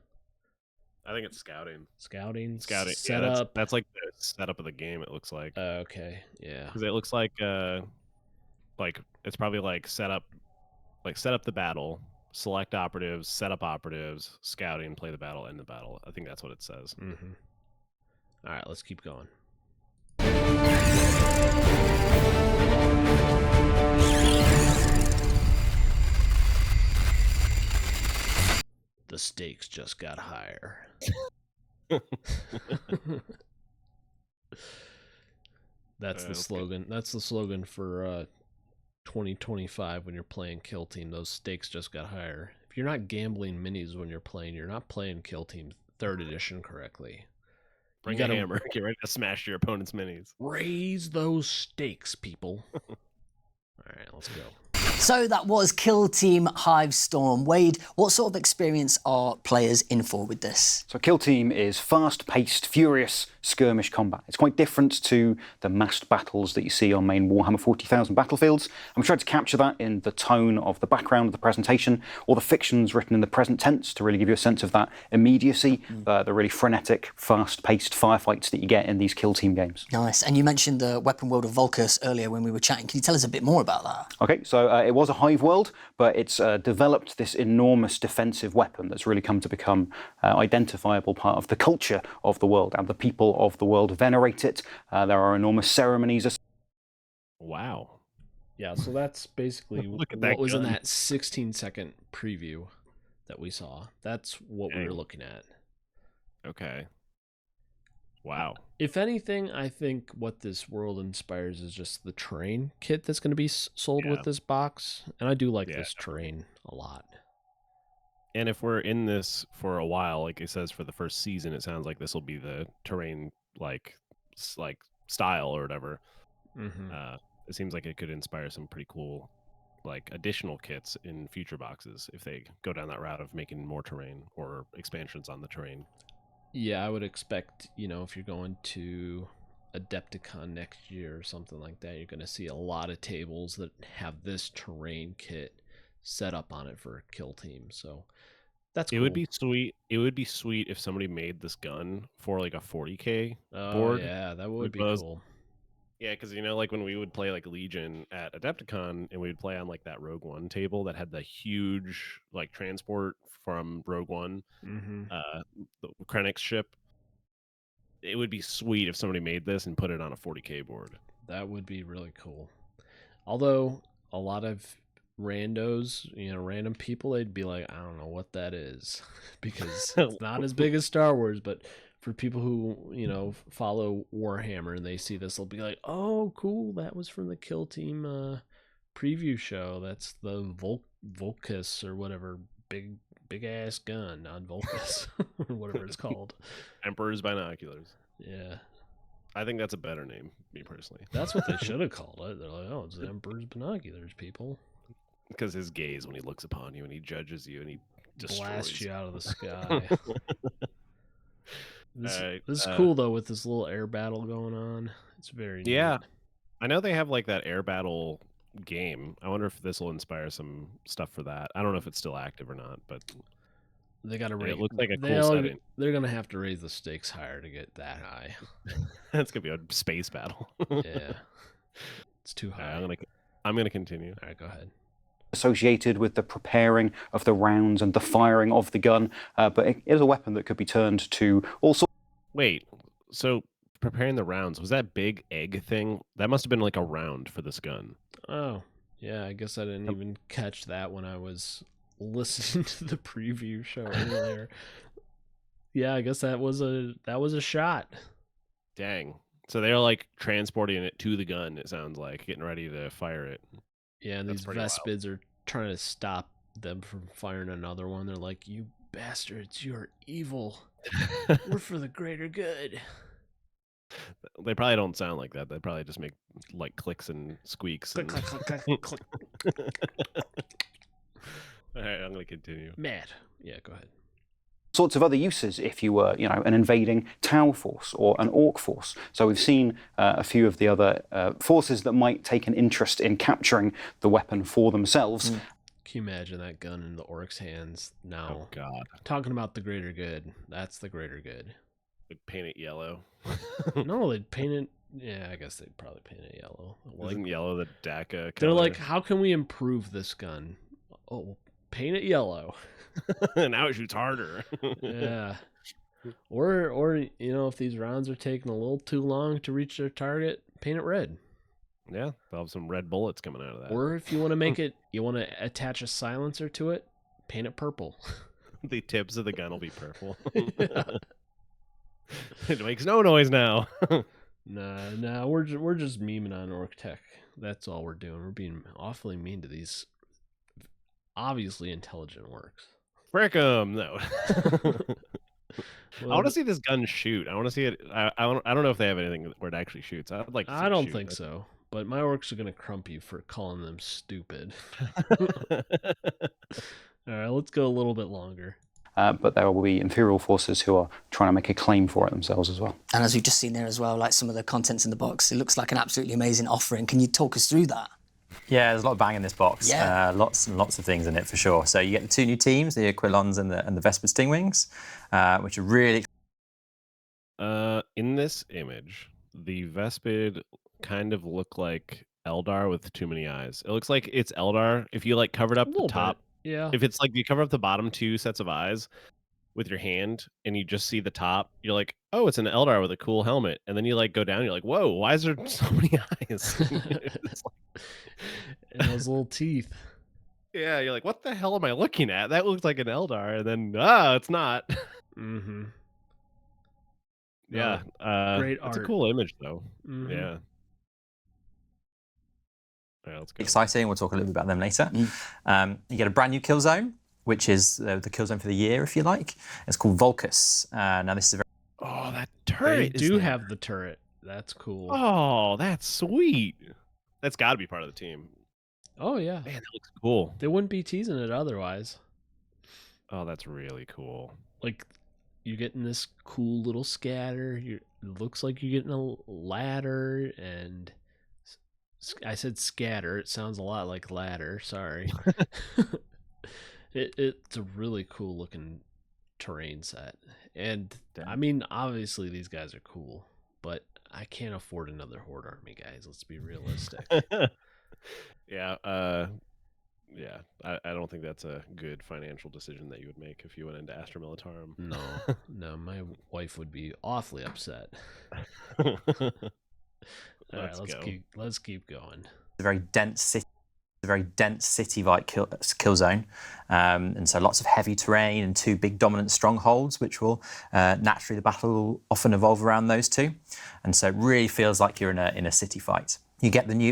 I think it's scouting. Scouting. Setup. That's like the setup of the game. It looks like. Okay. Yeah. Because it looks like it's probably like set up the battle, select operatives, set up operatives, scouting, play the battle, end the battle. I think that's what it says. Mm-hmm. All right, let's keep going. The stakes just got higher. That's the slogan. Okay. That's the slogan for 2025 when you're playing Kill Team. Those stakes just got higher. If you're not gambling minis when you're not playing Kill Team 3rd edition correctly. Bring a hammer. Get ready to smash your opponent's minis. Raise those stakes, people. All right, let's go. So that was Kill Team Hivestorm. Wade, what sort of experience are players in for with this? So Kill Team is fast-paced, furious skirmish combat. It's quite different to the massed battles that you see on main Warhammer 40,000 battlefields, and we tried to capture that in the tone of the background of the presentation, or the fictions written in the present tense to really give you a sense of that immediacy, the really frenetic, fast-paced firefights that you get in these Kill Team games. Nice. And you mentioned the weapon world of Volcus earlier when we were chatting. Can you tell us a bit more about that? Okay, so it was a hive world, but it's developed this enormous defensive weapon that's really come to become identifiable part of the culture of the world, and the people of the world venerate it. There are enormous ceremonies. Wow. Yeah, so that's basically what was in that 16-second preview that we saw. That's what we were looking at. Okay. Wow. If anything, I think what this world inspires is just the terrain kit that's going to be sold with this box. And I do like this terrain a lot. And if we're in this for a while, like it says for the first season, it sounds like this will be the terrain like style or whatever. Mm-hmm. It seems like it could inspire some pretty cool like additional kits in future boxes if they go down that route of making more terrain or expansions on the terrain. Yeah, I would expect, if you're going to Adepticon next year or something like that, you're going to see a lot of tables that have this terrain kit set up on it for Kill Team. So that's cool. It would be sweet. It would be sweet if somebody made this gun for like a 40K board. Yeah, that would be cool. Yeah, because like when we would play like Legion at Adepticon, and we would play on like that Rogue One table that had the huge like transport from Rogue One, the Krennic's ship. It would be sweet if somebody made this and put it on a 40K board. That would be really cool. Although a lot of randos, random people, they'd be like, I don't know what that is, because it's not as big as Star Wars, but For people who, follow Warhammer and they see this, they'll be like, oh, cool, that was from the Kill Team preview show. That's the Volcus or whatever, big ass gun on Volcus or whatever it's called. Emperor's binoculars. Yeah. I think that's a better name, me personally. That's what they should have called it. They're like, oh, it's the Emperor's binoculars, people. Because his gaze when he looks upon you and he judges you and he blasts destroys you out of the sky. This Alright, is cool though, with this little air battle going on. It's very Yeah. neat. I know they have like that air battle game. I wonder if this will inspire some stuff for that. I don't know if it's still active or not, but They got to raise. it looks like a cool setting. They're gonna have to raise the stakes higher to get that high. That's gonna be a space battle. Yeah, it's too high. I'm gonna continue. All right, go ahead. Associated with the preparing of the rounds and the firing of the gun, but it is a weapon that could be turned to all sorts. Wait, so preparing the rounds, was that big egg thing? That must have been like a round for this gun. Oh, yeah. I guess I didn't even catch that when I was listening to the preview show earlier. Yeah, I guess that was a shot. Dang. So they're like transporting it to the gun, it sounds like, getting ready to fire it. Yeah, and That's these pretty wild. Vespids are trying to stop them from firing another one. They're like, you bastards, you're evil. We're for the greater good. They probably don't sound like that. They probably just make like clicks and squeaks. Click, and... click, click, click, click. All right, I'm going to continue. Mad. Yeah, go ahead. Sorts of other uses if you were, an invading Tau force or an Orc force. So we've seen a few of the other forces that might take an interest in capturing the weapon for themselves. Can you imagine that gun in the Orc's hands now? Oh, God. Talking about the greater good. That's the greater good. They'd paint it yellow. No, they'd paint it. Yeah, I guess they'd probably paint it yellow. Isn't yellow the DACA color? They're like, how can we improve this gun? Oh, paint it yellow. Now it shoots harder. Yeah. Or if these rounds are taking a little too long to reach their target, paint it red. Yeah, they'll have some red bullets coming out of that. Or if you want to make it, you want to attach a silencer to it, paint it purple. The tips of the gun will be purple. Yeah. It makes no noise now. Nah, we're just memeing on Orc Tech. That's all we're doing. We're being awfully mean to these obviously intelligent orcs. Frick 'em, no. I want to see this gun shoot. I want to see it. I don't know if they have anything where it actually shoots. I'd like to see I it don't shoot. think so. But my orcs are gonna crump you for calling them stupid. All right, let's go a little bit longer. But there will be Imperial forces who are trying to make a claim for it themselves as well. And as we've just seen there as well, like some of the contents in the box, it looks like an absolutely amazing offering. Can you talk us through that? Yeah, there's a lot of bang in this box. Yeah. Lots and lots of things in it for sure. So you get the two new teams, the Aquilons and the Vespid Stingwings, which are really... In this image, the Vespid kind of look like Eldar with too many eyes. It looks like it's Eldar if you like covered up the top. Yeah. If it's like you cover up the bottom two sets of eyes with your hand and you just see the top, you're like, oh, it's an Eldar with a cool helmet. And then you like go down, you're like, whoa, why is there so many eyes? It's like... And those little teeth. Yeah, you're like, what the hell am I looking at? That looks like an Eldar. And then, it's not. Mm-hmm. Yeah. Great It's art. a cool image, though. Mm-hmm. Yeah. All right, let's go. exciting. We'll talk a little bit about them later. You get a brand new kill zone, which is the kill zone for the year, if you like. It's called Volcus. Now, this is a very... Oh, that They turret. do have the turret. That's cool. Oh, that's sweet. That's got to be part of the team. Oh, yeah. Man, that looks cool. They wouldn't be teasing it otherwise. Oh, that's really cool. Like, you're getting this cool little scatter. It looks like you're getting a ladder, and I said scatter. It sounds a lot like ladder. Sorry. It's a really cool looking terrain set. And, I mean, obviously these guys are cool, but I can't afford another Horde army, guys. Let's be realistic. Yeah. Yeah. I don't think that's a good financial decision that you would make if you went into Astra Militarum. No, my wife would be awfully upset. All right, let's keep going. a very dense city. very dense city-like kill zone. And so lots of heavy terrain and 2 big dominant strongholds, which will naturally, the battle will often evolve around those 2. And so it really feels like you're in a city fight. You get the new...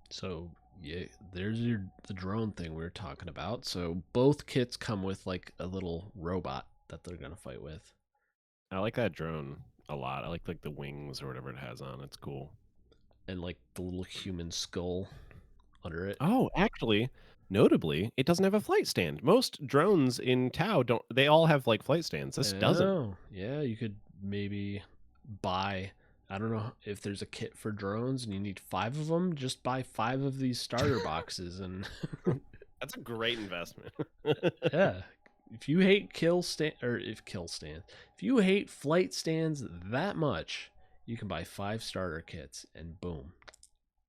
So, yeah, there's the drone thing we were talking about. So both kits come with like a little robot that they're going to fight with. I like that drone a lot. I like the wings or whatever it has on. It's cool. And like the little human skull under it. Oh, actually, notably, it doesn't have a flight stand. Most drones in Tau don't. They all have like flight stands. This doesn't. Oh, yeah, you could maybe buy. I don't know if there's a kit for drones and you need 5 of them. Just buy 5 of these starter boxes and. That's a great investment. Yeah. If you hate if you hate flight stands that much, you can buy 5 starter kits and boom,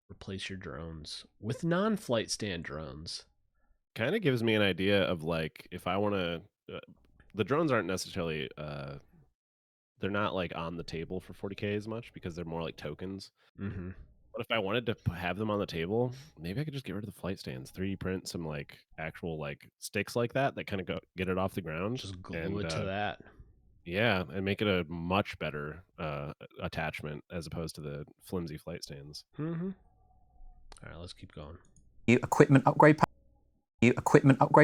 replace your drones with non-flight stand drones. Kind of gives me an idea of like if I want to. The drones aren't necessarily. They're not like on the table for 40K as much because they're more like tokens. Mm-hmm. But if I wanted to have them on the table, maybe I could just get rid of the flight stands, 3D print some like actual like sticks like that kind of get it off the ground. Just glue it to that. Yeah, and make it a much better attachment as opposed to the flimsy flight stands. Mm-hmm. All right, let's keep going. Equipment upgrade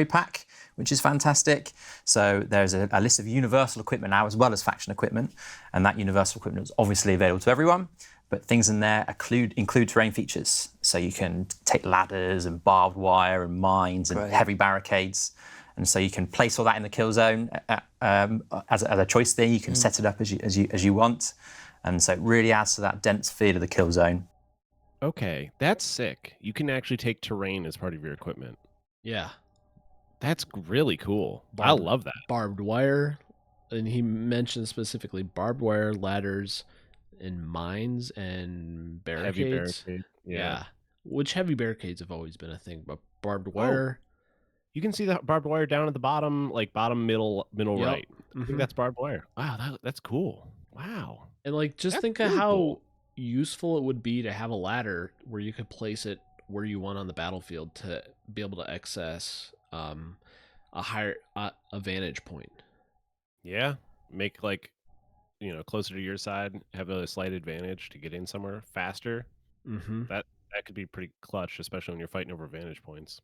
pack, which is fantastic. So there's a list of universal equipment now as well as faction equipment, and that universal equipment is obviously available to everyone. But things in there include terrain features, so you can take ladders and barbed wire and mines and heavy barricades, and so you can place all that in the kill zone as a choice thing. You can set it up as you want, and so it really adds to that dense feel of the kill zone. Okay, that's sick. You can actually take terrain as part of your equipment. Yeah. That's really cool. I love that. Barbed wire, and he mentioned specifically barbed wire, ladders, and mines and barricades. Heavy barricade. Yeah. Which heavy barricades have always been a thing, but barbed wire. You can see the barbed wire down at the bottom, like bottom middle right. I think that's barbed wire. Wow, that's cool. Wow. And like just think of how useful it would be to have a ladder where you could place it where you want on the battlefield to be able to access a higher a vantage point. Yeah, make like closer to your side, have a slight advantage to get in somewhere faster. Mm-hmm. That could be pretty clutch, especially when you're fighting over vantage points.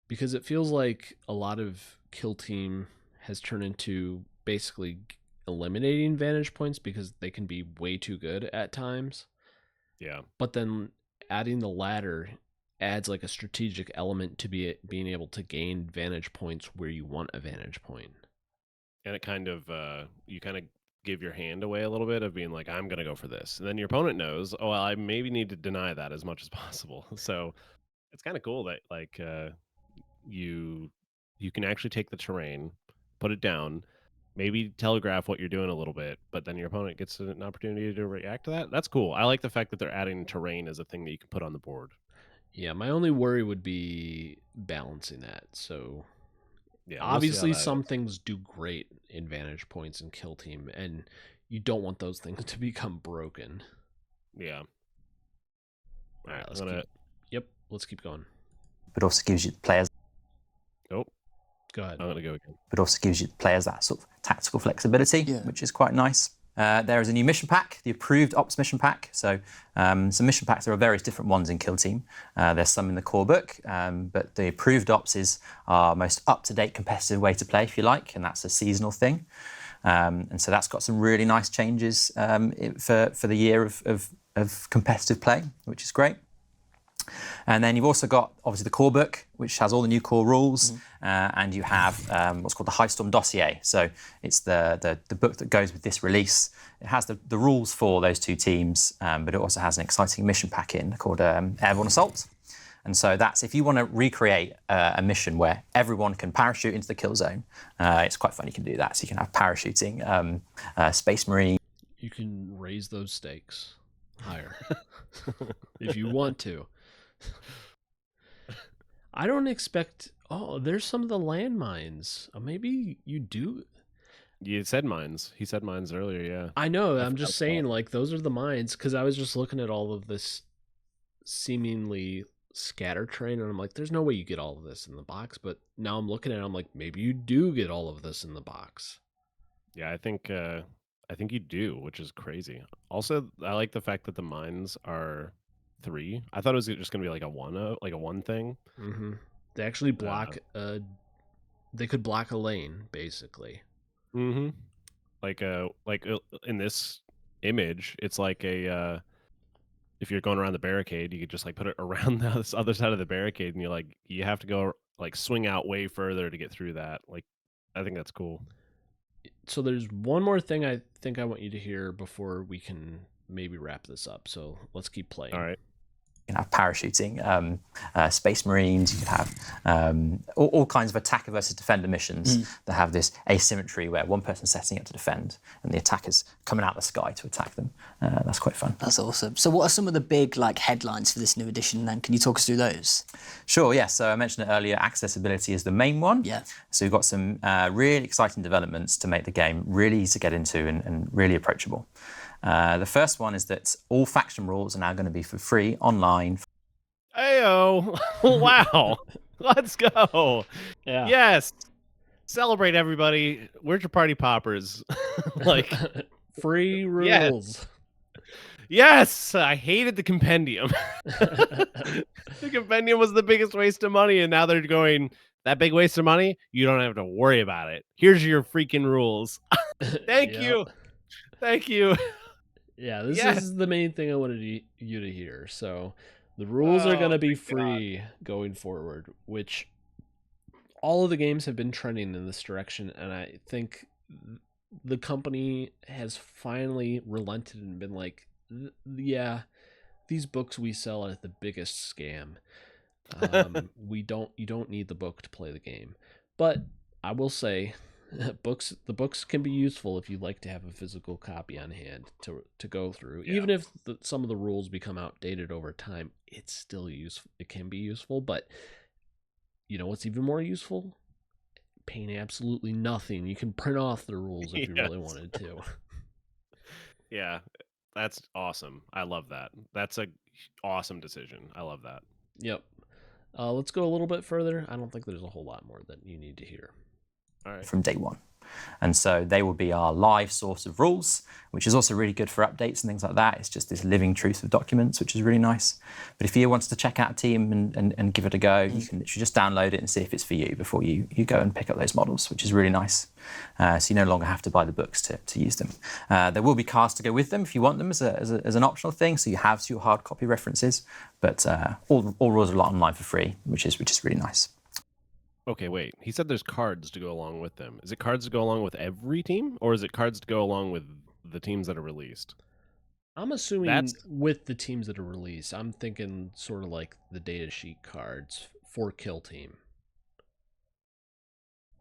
Because it feels like a lot of Kill Team has turned into basically eliminating vantage points because they can be way too good at times. Yeah. But then adding the ladder adds like a strategic element to being able to gain vantage points where you want a vantage point. And it kind of you kind of give your hand away a little bit of being like, I'm gonna go for this, and then your opponent knows, oh well, I maybe need to deny that as much as possible. So it's kind of cool that like you can actually take the terrain, put it down, maybe telegraph what you're doing a little bit, but then your opponent gets an opportunity to react to that. That's cool. I like the fact that they're adding terrain as a thing that you can put on the board. Yeah, my only worry would be balancing that. So yeah, obviously some things do great in vantage points and Kill Team, and you don't want those things to become broken. Yeah. All right, let's keep going. But also gives you the players. Oh, go ahead. I'm gonna go again. But also gives you the players that sort of tactical flexibility, which is quite nice. There is a new mission pack, the approved ops mission pack. So some mission packs, there are various different ones in Kill Team. There's some in the core book, but the approved ops is our most up-to-date competitive way to play, if you like, and that's a seasonal thing. And so that's got some really nice changes for the year of competitive play, which is great. And then you've also got, obviously, the core book, which has all the new core rules, and you have what's called the Hivestorm dossier. So it's the book that goes with this release. It has the rules for those 2 teams, but it also has an exciting mission pack in called Airborne Assault. And so that's, if you want to recreate a mission where everyone can parachute into the kill zone, it's quite fun. You can do that. So you can have parachuting, Space Marine. You can raise those stakes higher if you want to. I don't expect. Oh, there's some of the landmines. Maybe you do. You said mines. He said mines earlier. Yeah. I know. I'm just saying, like, those are the mines because I was just looking at all of this seemingly scatter train, and I'm like, there's no way you get all of this in the box. But now I'm looking at it, I'm like, maybe you do get all of this in the box. Yeah, I think you do, which is crazy. Also, I like the fact that the mines are 3. I thought it was just gonna be like a one thing. Mm-hmm. They actually block. They could block a lane, basically. Mm-hmm. Like in this image, it's like a if you're going around the barricade, you could just like put it around the other side of the barricade, and you have to go like swing out way further to get through that. Like, I think that's cool. So there's one more thing I think I want you to hear before we can maybe wrap this up. So let's keep playing. All right. You can have parachuting, space marines. You could have all kinds of attacker versus defender missions that have this asymmetry where one person's setting up to defend and the attacker's coming out of the sky to attack them. That's quite fun. That's awesome. So what are some of the big headlines for this new edition then? Can you talk us through those? Sure, yeah. So I mentioned it earlier, accessibility is the main one. Yeah. So we've got some really exciting developments to make the game really easy to get into and really approachable. The first one is that all faction rules are now going to be for free online. Ayo! Wow! Let's go! Yeah. Yes! Celebrate, everybody! Where's your party poppers? Like, free rules. yes! I hated the compendium. The compendium was the biggest waste of money, and now they're going, that big waste of money? You don't have to worry about it. Here's your freaking rules. Thank you! Thank you! Yeah, this is the main thing I wanted you to hear. So the rules are going to be free going forward, which all of the games have been trending in this direction. And I think the company has finally relented and been like, yeah, these books we sell are the biggest scam. You don't need the book to play the game. But I will say, the books can be useful if you like to have a physical copy on hand to go through. Yeah. Even if some of the rules become outdated over time, it's still useful. It can be useful, but you know what's even more useful? Paying absolutely nothing. You can print off the rules if you really wanted to. Yeah, that's awesome. I love that. That's a awesome decision. I love that. Yep. Let's go a little bit further. I don't think there's a whole lot more that you need to hear. All right. From day one. And so they will be our live source of rules, which is also really good for updates and things like that. It's just this living truth of documents, which is really nice. But if you wanted to check out a team and give it a go, you can literally just download it and see if it's for you before you go and pick up those models, which is really nice. So you no longer have to buy the books to use them. There will be cards to go with them if you want them as an optional thing, so you have your hard copy references. But all rules are online for free, which is really nice. Okay, wait. He said there's cards to go along with them. Is it cards to go along with every team, or is it cards to go along with the teams that are released? I'm assuming with the teams that are released. I'm thinking sort of like the data sheet cards for Kill Team.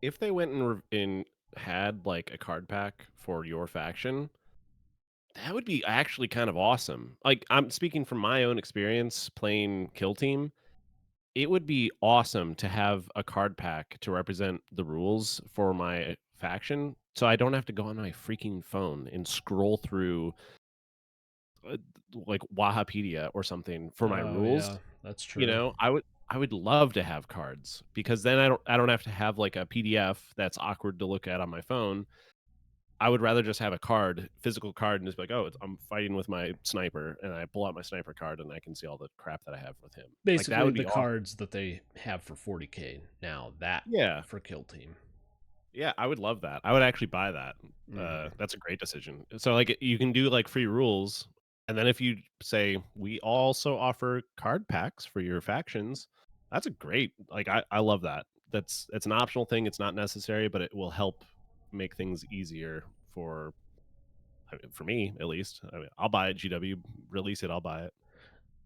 If they went and had like a card pack for your faction, that would be actually kind of awesome. Like, I'm speaking from my own experience playing Kill Team. It would be awesome to have a card pack to represent the rules for my faction, so I don't have to go on my freaking phone and scroll through like Wahapedia or something for my rules. Yeah, that's true. You know, I would love to have cards, because then I don't have to have like a PDF that's awkward to look at on my phone. I would rather just have a physical card, and just be like, oh, I'm fighting with my sniper, and I pull out my sniper card, and I can see all the crap that I have with him. Basically, like, that would the be cards that they have for 40K now, for Kill Team. Yeah, I would love that. I would actually buy that. That's a great decision. So, like, you can do like free rules, and then if you say we also offer card packs for your factions, that's a great. Like, I love that. It's an optional thing. It's not necessary, but it will help make things easier for me, at least. I mean, I'll buy it. GW release it, I'll buy it.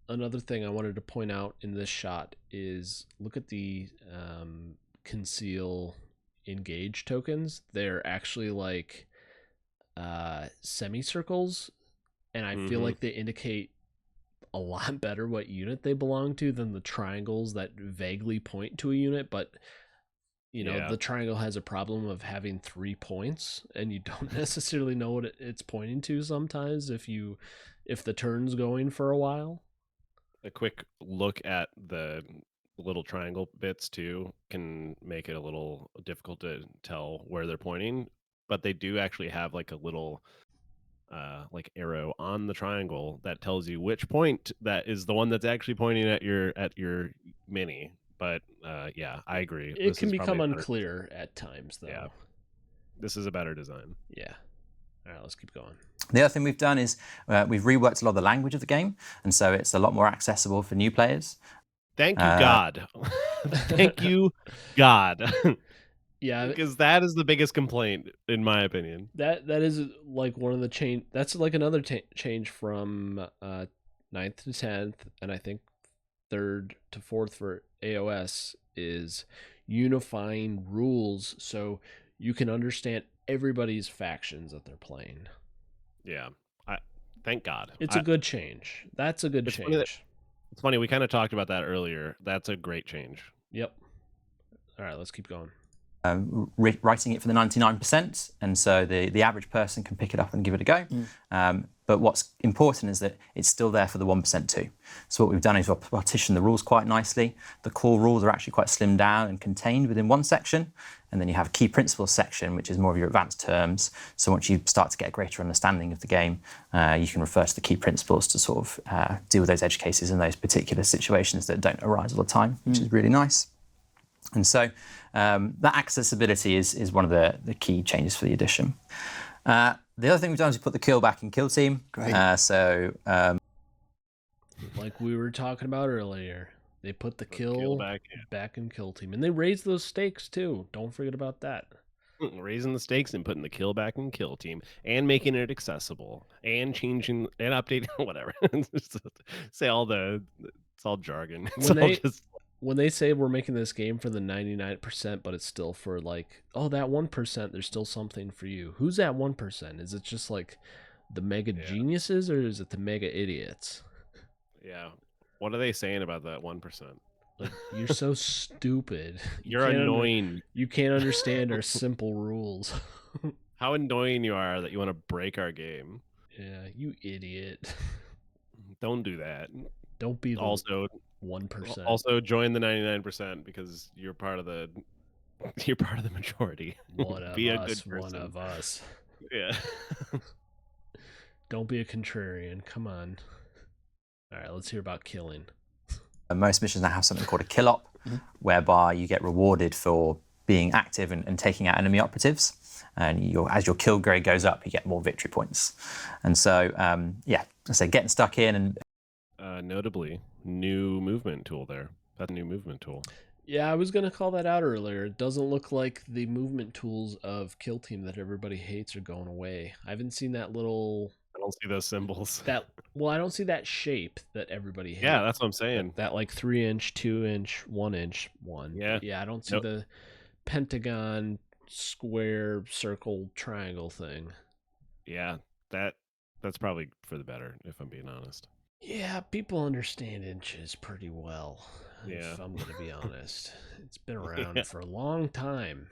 Another thing I wanted to point out in this shot is look at the conceal engage tokens. They're actually like semicircles, and I feel like they indicate a lot better what unit they belong to than the triangles that vaguely point to a unit. But you know, the triangle has a problem of having 3 points, and you don't necessarily know what it's pointing to sometimes if the turn's going for a while. A quick look at the little triangle bits too can make it a little difficult to tell where they're pointing, but they do actually have like a little like arrow on the triangle that tells you which point that is the one that's actually pointing at your mini. But yeah, I agree. It This can is become probably a better unclear at times, though. Yeah. This is a better design. Yeah. All right, let's keep going. The other thing we've done is we've reworked a lot of the language of the game, and so it's a lot more accessible for new players. Thank you, God. Thank you, God. Yeah, Because that is the biggest complaint, in my opinion. that is like one of the change. That's like another change from 9th to 10th, and I think 3rd to 4th for AOS is unifying rules so you can understand everybody's factions that they're playing. Yeah. Thank God. It's a good change. That's a good It's change. It's funny, we kind of talked about that earlier. That's a great change. Yep. All right, let's keep going. Writing it for the 99%, and so the average person can pick it up and give it a go. But what's important is that it's still there for the 1% too. So what we've done is we've partitioned the rules quite nicely. The core rules are actually quite slimmed down and contained within one section, and then you have a key principles section, which is more of your advanced terms. So once you start to get a greater understanding of the game, you can refer to the key principles to sort of deal with those edge cases and those particular situations that don't arise all the time, which is really nice. And so that accessibility is one of the key changes for the edition. The other thing we've done is we put the kill back in Kill Team. Great. Like we were talking about earlier, they put the kill back in Kill Team. And they raised those stakes too. Don't forget about that. Raising the stakes and putting the kill back in Kill Team and making it accessible and changing and updating whatever. Say all it's all jargon. When they say we're making this game for the 99%, but it's still for like, oh, that 1%, there's still something for you. Who's that 1%? Is it just like the mega geniuses, or is it the mega idiots? Yeah. What are they saying about that 1%? Like, you're so stupid. You're annoying. You can't understand our simple rules. How annoying you are that you want to break our game. Yeah, you idiot. Don't do that. Don't be the also 1%. Also join the 99% because you're part of the majority. One of be us. A good person. One of us. Yeah. Don't be a contrarian. Come on. All right, let's hear about killing. Most missions now have something called a kill op, whereby you get rewarded for being active and taking out enemy operatives. And as your kill grade goes up, you get more victory points. And so, getting stuck in and notably, new movement tool there. That's a new movement tool. Yeah, I was going to call that out earlier. It doesn't look like the movement tools of Kill Team that everybody hates are going away. I haven't seen that little... I don't see those symbols. I don't see that shape that everybody hates. Yeah, that's what I'm saying. That like 3-inch, 2-inch, 1-inch one. Yeah, I don't see the pentagon, square, circle, triangle thing. Yeah, that's probably for the better, if I'm being honest. Yeah, people understand inches pretty well. Yeah. If I'm going to be honest. It's been around for a long time.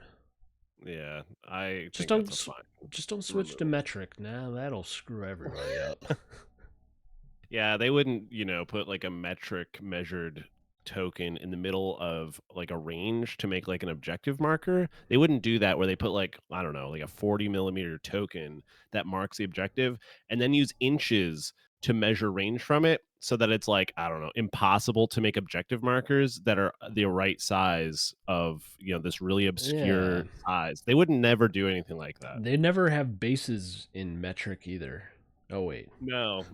Yeah, I just think don't switch to metric. Nah, that'll screw everybody up. Yeah, they wouldn't, put like a metric measured token in the middle of like a range to make like an objective marker. They wouldn't do that where they put like, I don't know, like a 40 millimeter token that marks the objective and then use inches to measure range from it so that it's like, I don't know, impossible to make objective markers that are the right size of, this really obscure size. They would never do anything like that. They never have bases in metric either. Oh, wait. No.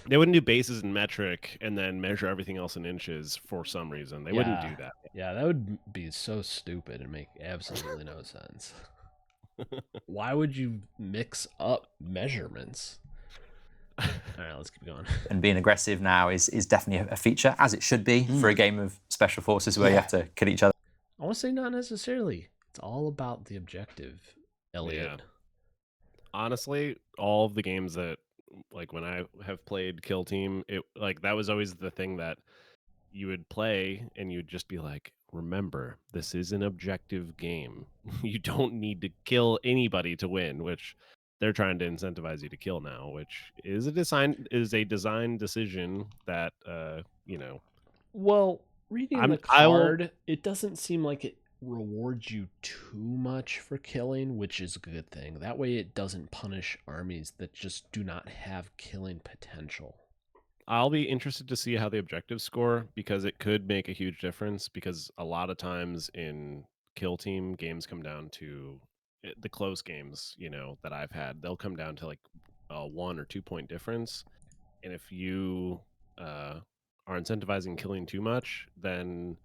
They wouldn't do bases in metric and then measure everything else in inches for some reason. They wouldn't do that. Yeah, that would be so stupid and make absolutely no sense. Why would you mix up measurements? All right, let's keep going. And being aggressive now is definitely a feature, as it should be for a game of special forces where you have to kill each other. I want to say not necessarily. It's all about the objective, Elliot. Yeah. Honestly, all of the games that, like when I have played Kill Team, it like that was always the thing that you would play and you'd just be like, remember, this is an objective game. You don't need to kill anybody to win, which they're trying to incentivize you to kill now, which is a design decision that Well, reading the I will. card, it doesn't seem like it rewards you too much for killing, which is a good thing. That way it doesn't punish armies that just do not have killing potential. I'll be interested to see how the objectives score, because it could make a huge difference, because a lot of times in kill team games come down to the close games, that I've had. They'll come down to like a 1 or 2 point difference. And if you are incentivizing killing too much, then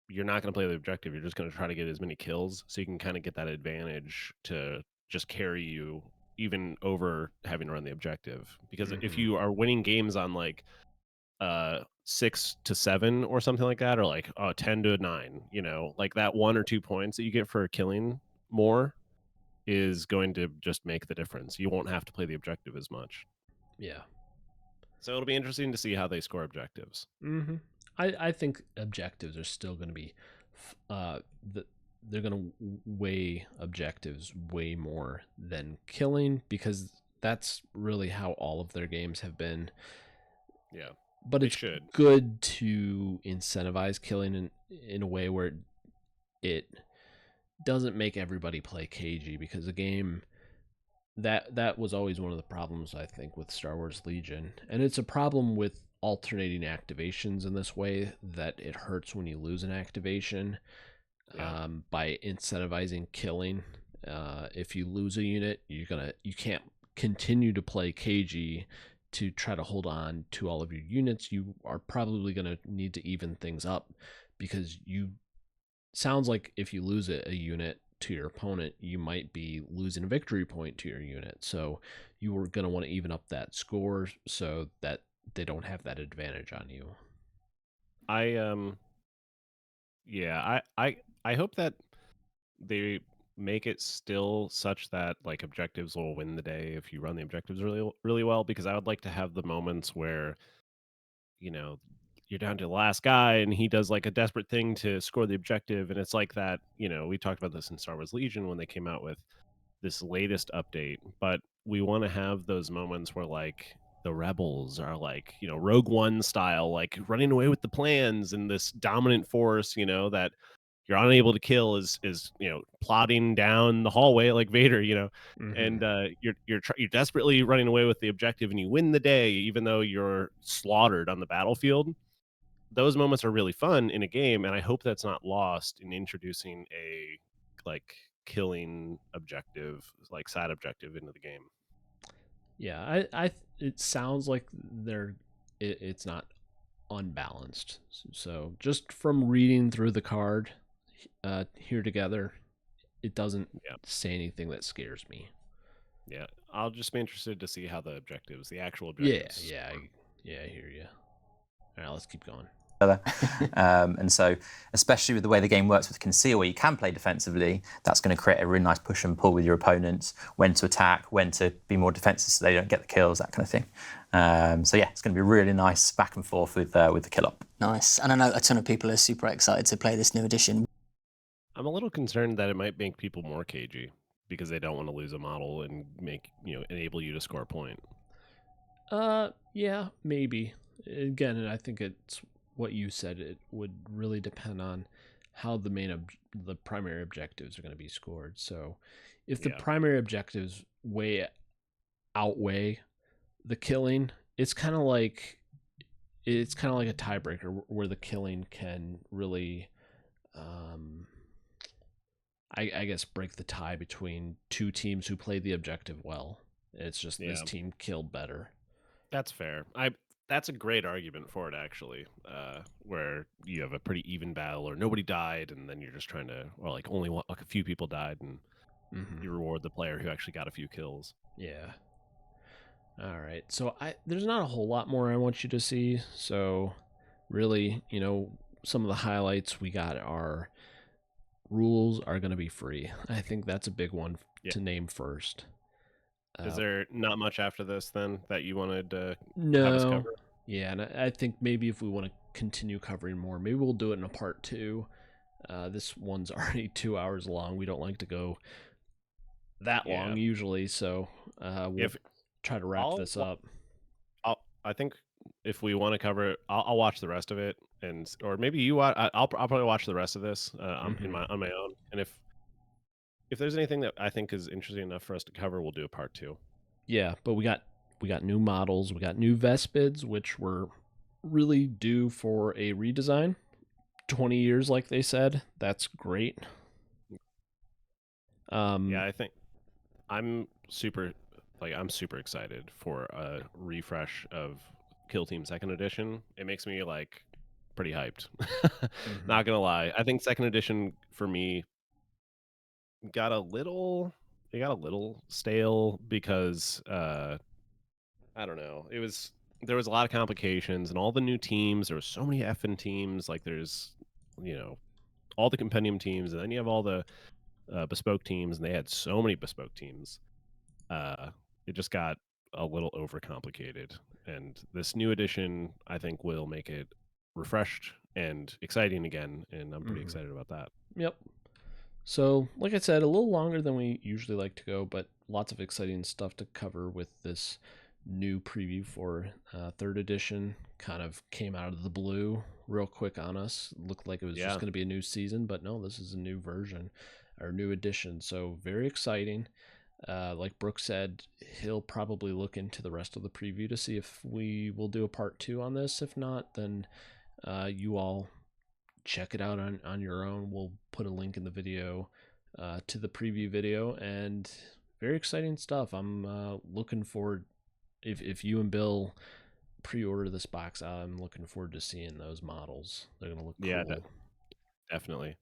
you're not going to play the objective. You're just going to try to get as many kills so you can kind of get that advantage to just carry you even over having to run the objective. Because if you are winning games on like 6-7 or something like that, or like 10-9, like that 1 or 2 points that you get for killing more is going to just make the difference. You won't have to play the objective as much. Yeah. So it'll be interesting to see how they score objectives. Mm-hmm. I think objectives are still going to be, they're going to weigh objectives way more than killing, because that's really how all of their games have been. Yeah. But it's good to incentivize killing in a way where it doesn't make everybody play cagey, because a game that was always one of the problems, I think, with Star Wars Legion. And it's a problem with alternating activations in this way, that it hurts when you lose an activation. By incentivizing killing. If you lose a unit, you can't continue to play cagey to try to hold on to all of your units. You are probably going to need to even things up, because sounds like if you lose a unit to your opponent, you might be losing a victory point to your unit. So you are going to want to even up that score so that they don't have that advantage on you. I hope that they make it still such that like objectives will win the day if you run the objectives really really well, because I would like to have the moments where you're down to the last guy and he does like a desperate thing to score the objective, and it's like that. We talked about this in Star Wars Legion when they came out with this latest update, but we want to have those moments where like the rebels are like Rogue One style, like running away with the plans, and this dominant force that you're unable to kill is plodding down the hallway like Vader, and you're desperately running away with the objective, and you win the day even though you're slaughtered on the battlefield. Those moments are really fun in a game, and I hope that's not lost in introducing a like killing objective, like side objective, into the game. Yeah, it sounds like it's not unbalanced. So just from reading through the card here together, it doesn't say anything that scares me. Yeah, I'll just be interested to see how the actual objectives. Yeah, I hear you. All right, let's keep going. And so, especially with the way the game works with Conceal, where you can play defensively, that's going to create a really nice push and pull with your opponents, when to attack, when to be more defensive so they don't get the kills, that kind of thing. So yeah, it's going to be really nice back and forth with the kill up. Nice. And I know a ton of people are super excited to play this new edition. I'm a little concerned that it might make people more cagey because they don't want to lose a model and enable you to score a point. Yeah, maybe. Again, I think it's what you said. It would really depend on how the primary objectives are going to be scored. So if the primary objectives outweigh the killing, it's kind of like a tiebreaker where the killing can really I guess break the tie between two teams who play the objective well. It's just this team killed better. That's fair. That's a great argument for it, actually, where you have a pretty even battle, or nobody died, and then you're just trying to, or like only a few people died, and you reward the player who actually got a few kills. Yeah. All right. So there's not a whole lot more I want you to see. So really, some of the highlights we got are rules are going to be free. I think that's a big one to name first. Is there not much after this then that you wanted to have us cover? Yeah, and I think maybe if we want to continue covering more, maybe we'll do it in a part 2. This one's already 2 hours long. We don't like to go that Yeah. long usually, so we'll If try to wrap this up. I think if we want to cover it, I'll watch the rest of it, or maybe you watch. I'll probably watch the rest of this on my own. And if there's anything that I think is interesting enough for us to cover, we'll do a part 2. Yeah, but we got new models, we got new Vespids, which were really due for a redesign. 20 years, like they said. That's great. Yeah, I think I'm super excited for a refresh of Kill Team 2nd Edition. It makes me like pretty hyped. Not gonna lie, I think 2nd Edition for me got a little stale because I don't know. There was a lot of complications and all the new teams. There were so many effing teams. Like there's all the compendium teams, and then you have all the bespoke teams, and they had so many bespoke teams. It just got a little overcomplicated, and this new edition I think will make it refreshed and exciting again, and I'm pretty excited about that. Yep. So, like I said, a little longer than we usually like to go, but lots of exciting stuff to cover with this new preview for 3rd edition. Kind of came out of the blue real quick on us. Looked like it was just going to be a new season, but no, this is a new version or new edition. So very exciting. Like Brooke said, he'll probably look into the rest of the preview to see if we will do a part 2 on this. If not, then you all check it out on your own. We'll put a link in the video to the preview video, and very exciting stuff. I'm looking forward. If you and Bill pre-order this box, I'm looking forward to seeing those models. They're gonna look cool. Definitely.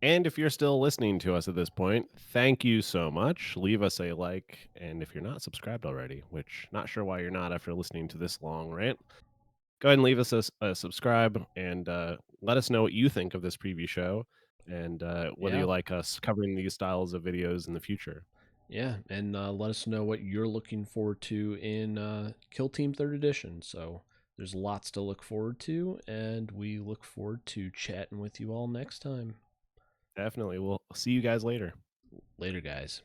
And if you're still listening to us at this point, thank you so much. Leave us a like, and if you're not subscribed already, which not sure why you're not after listening to this long rant, go ahead and leave us a subscribe, and let us know what you think of this preview show, and whether you like us covering these styles of videos in the future. Yeah, and let us know what you're looking forward to in Kill Team 3rd Edition. So there's lots to look forward to, and we look forward to chatting with you all next time. Definitely. We'll see you guys later. Later, guys.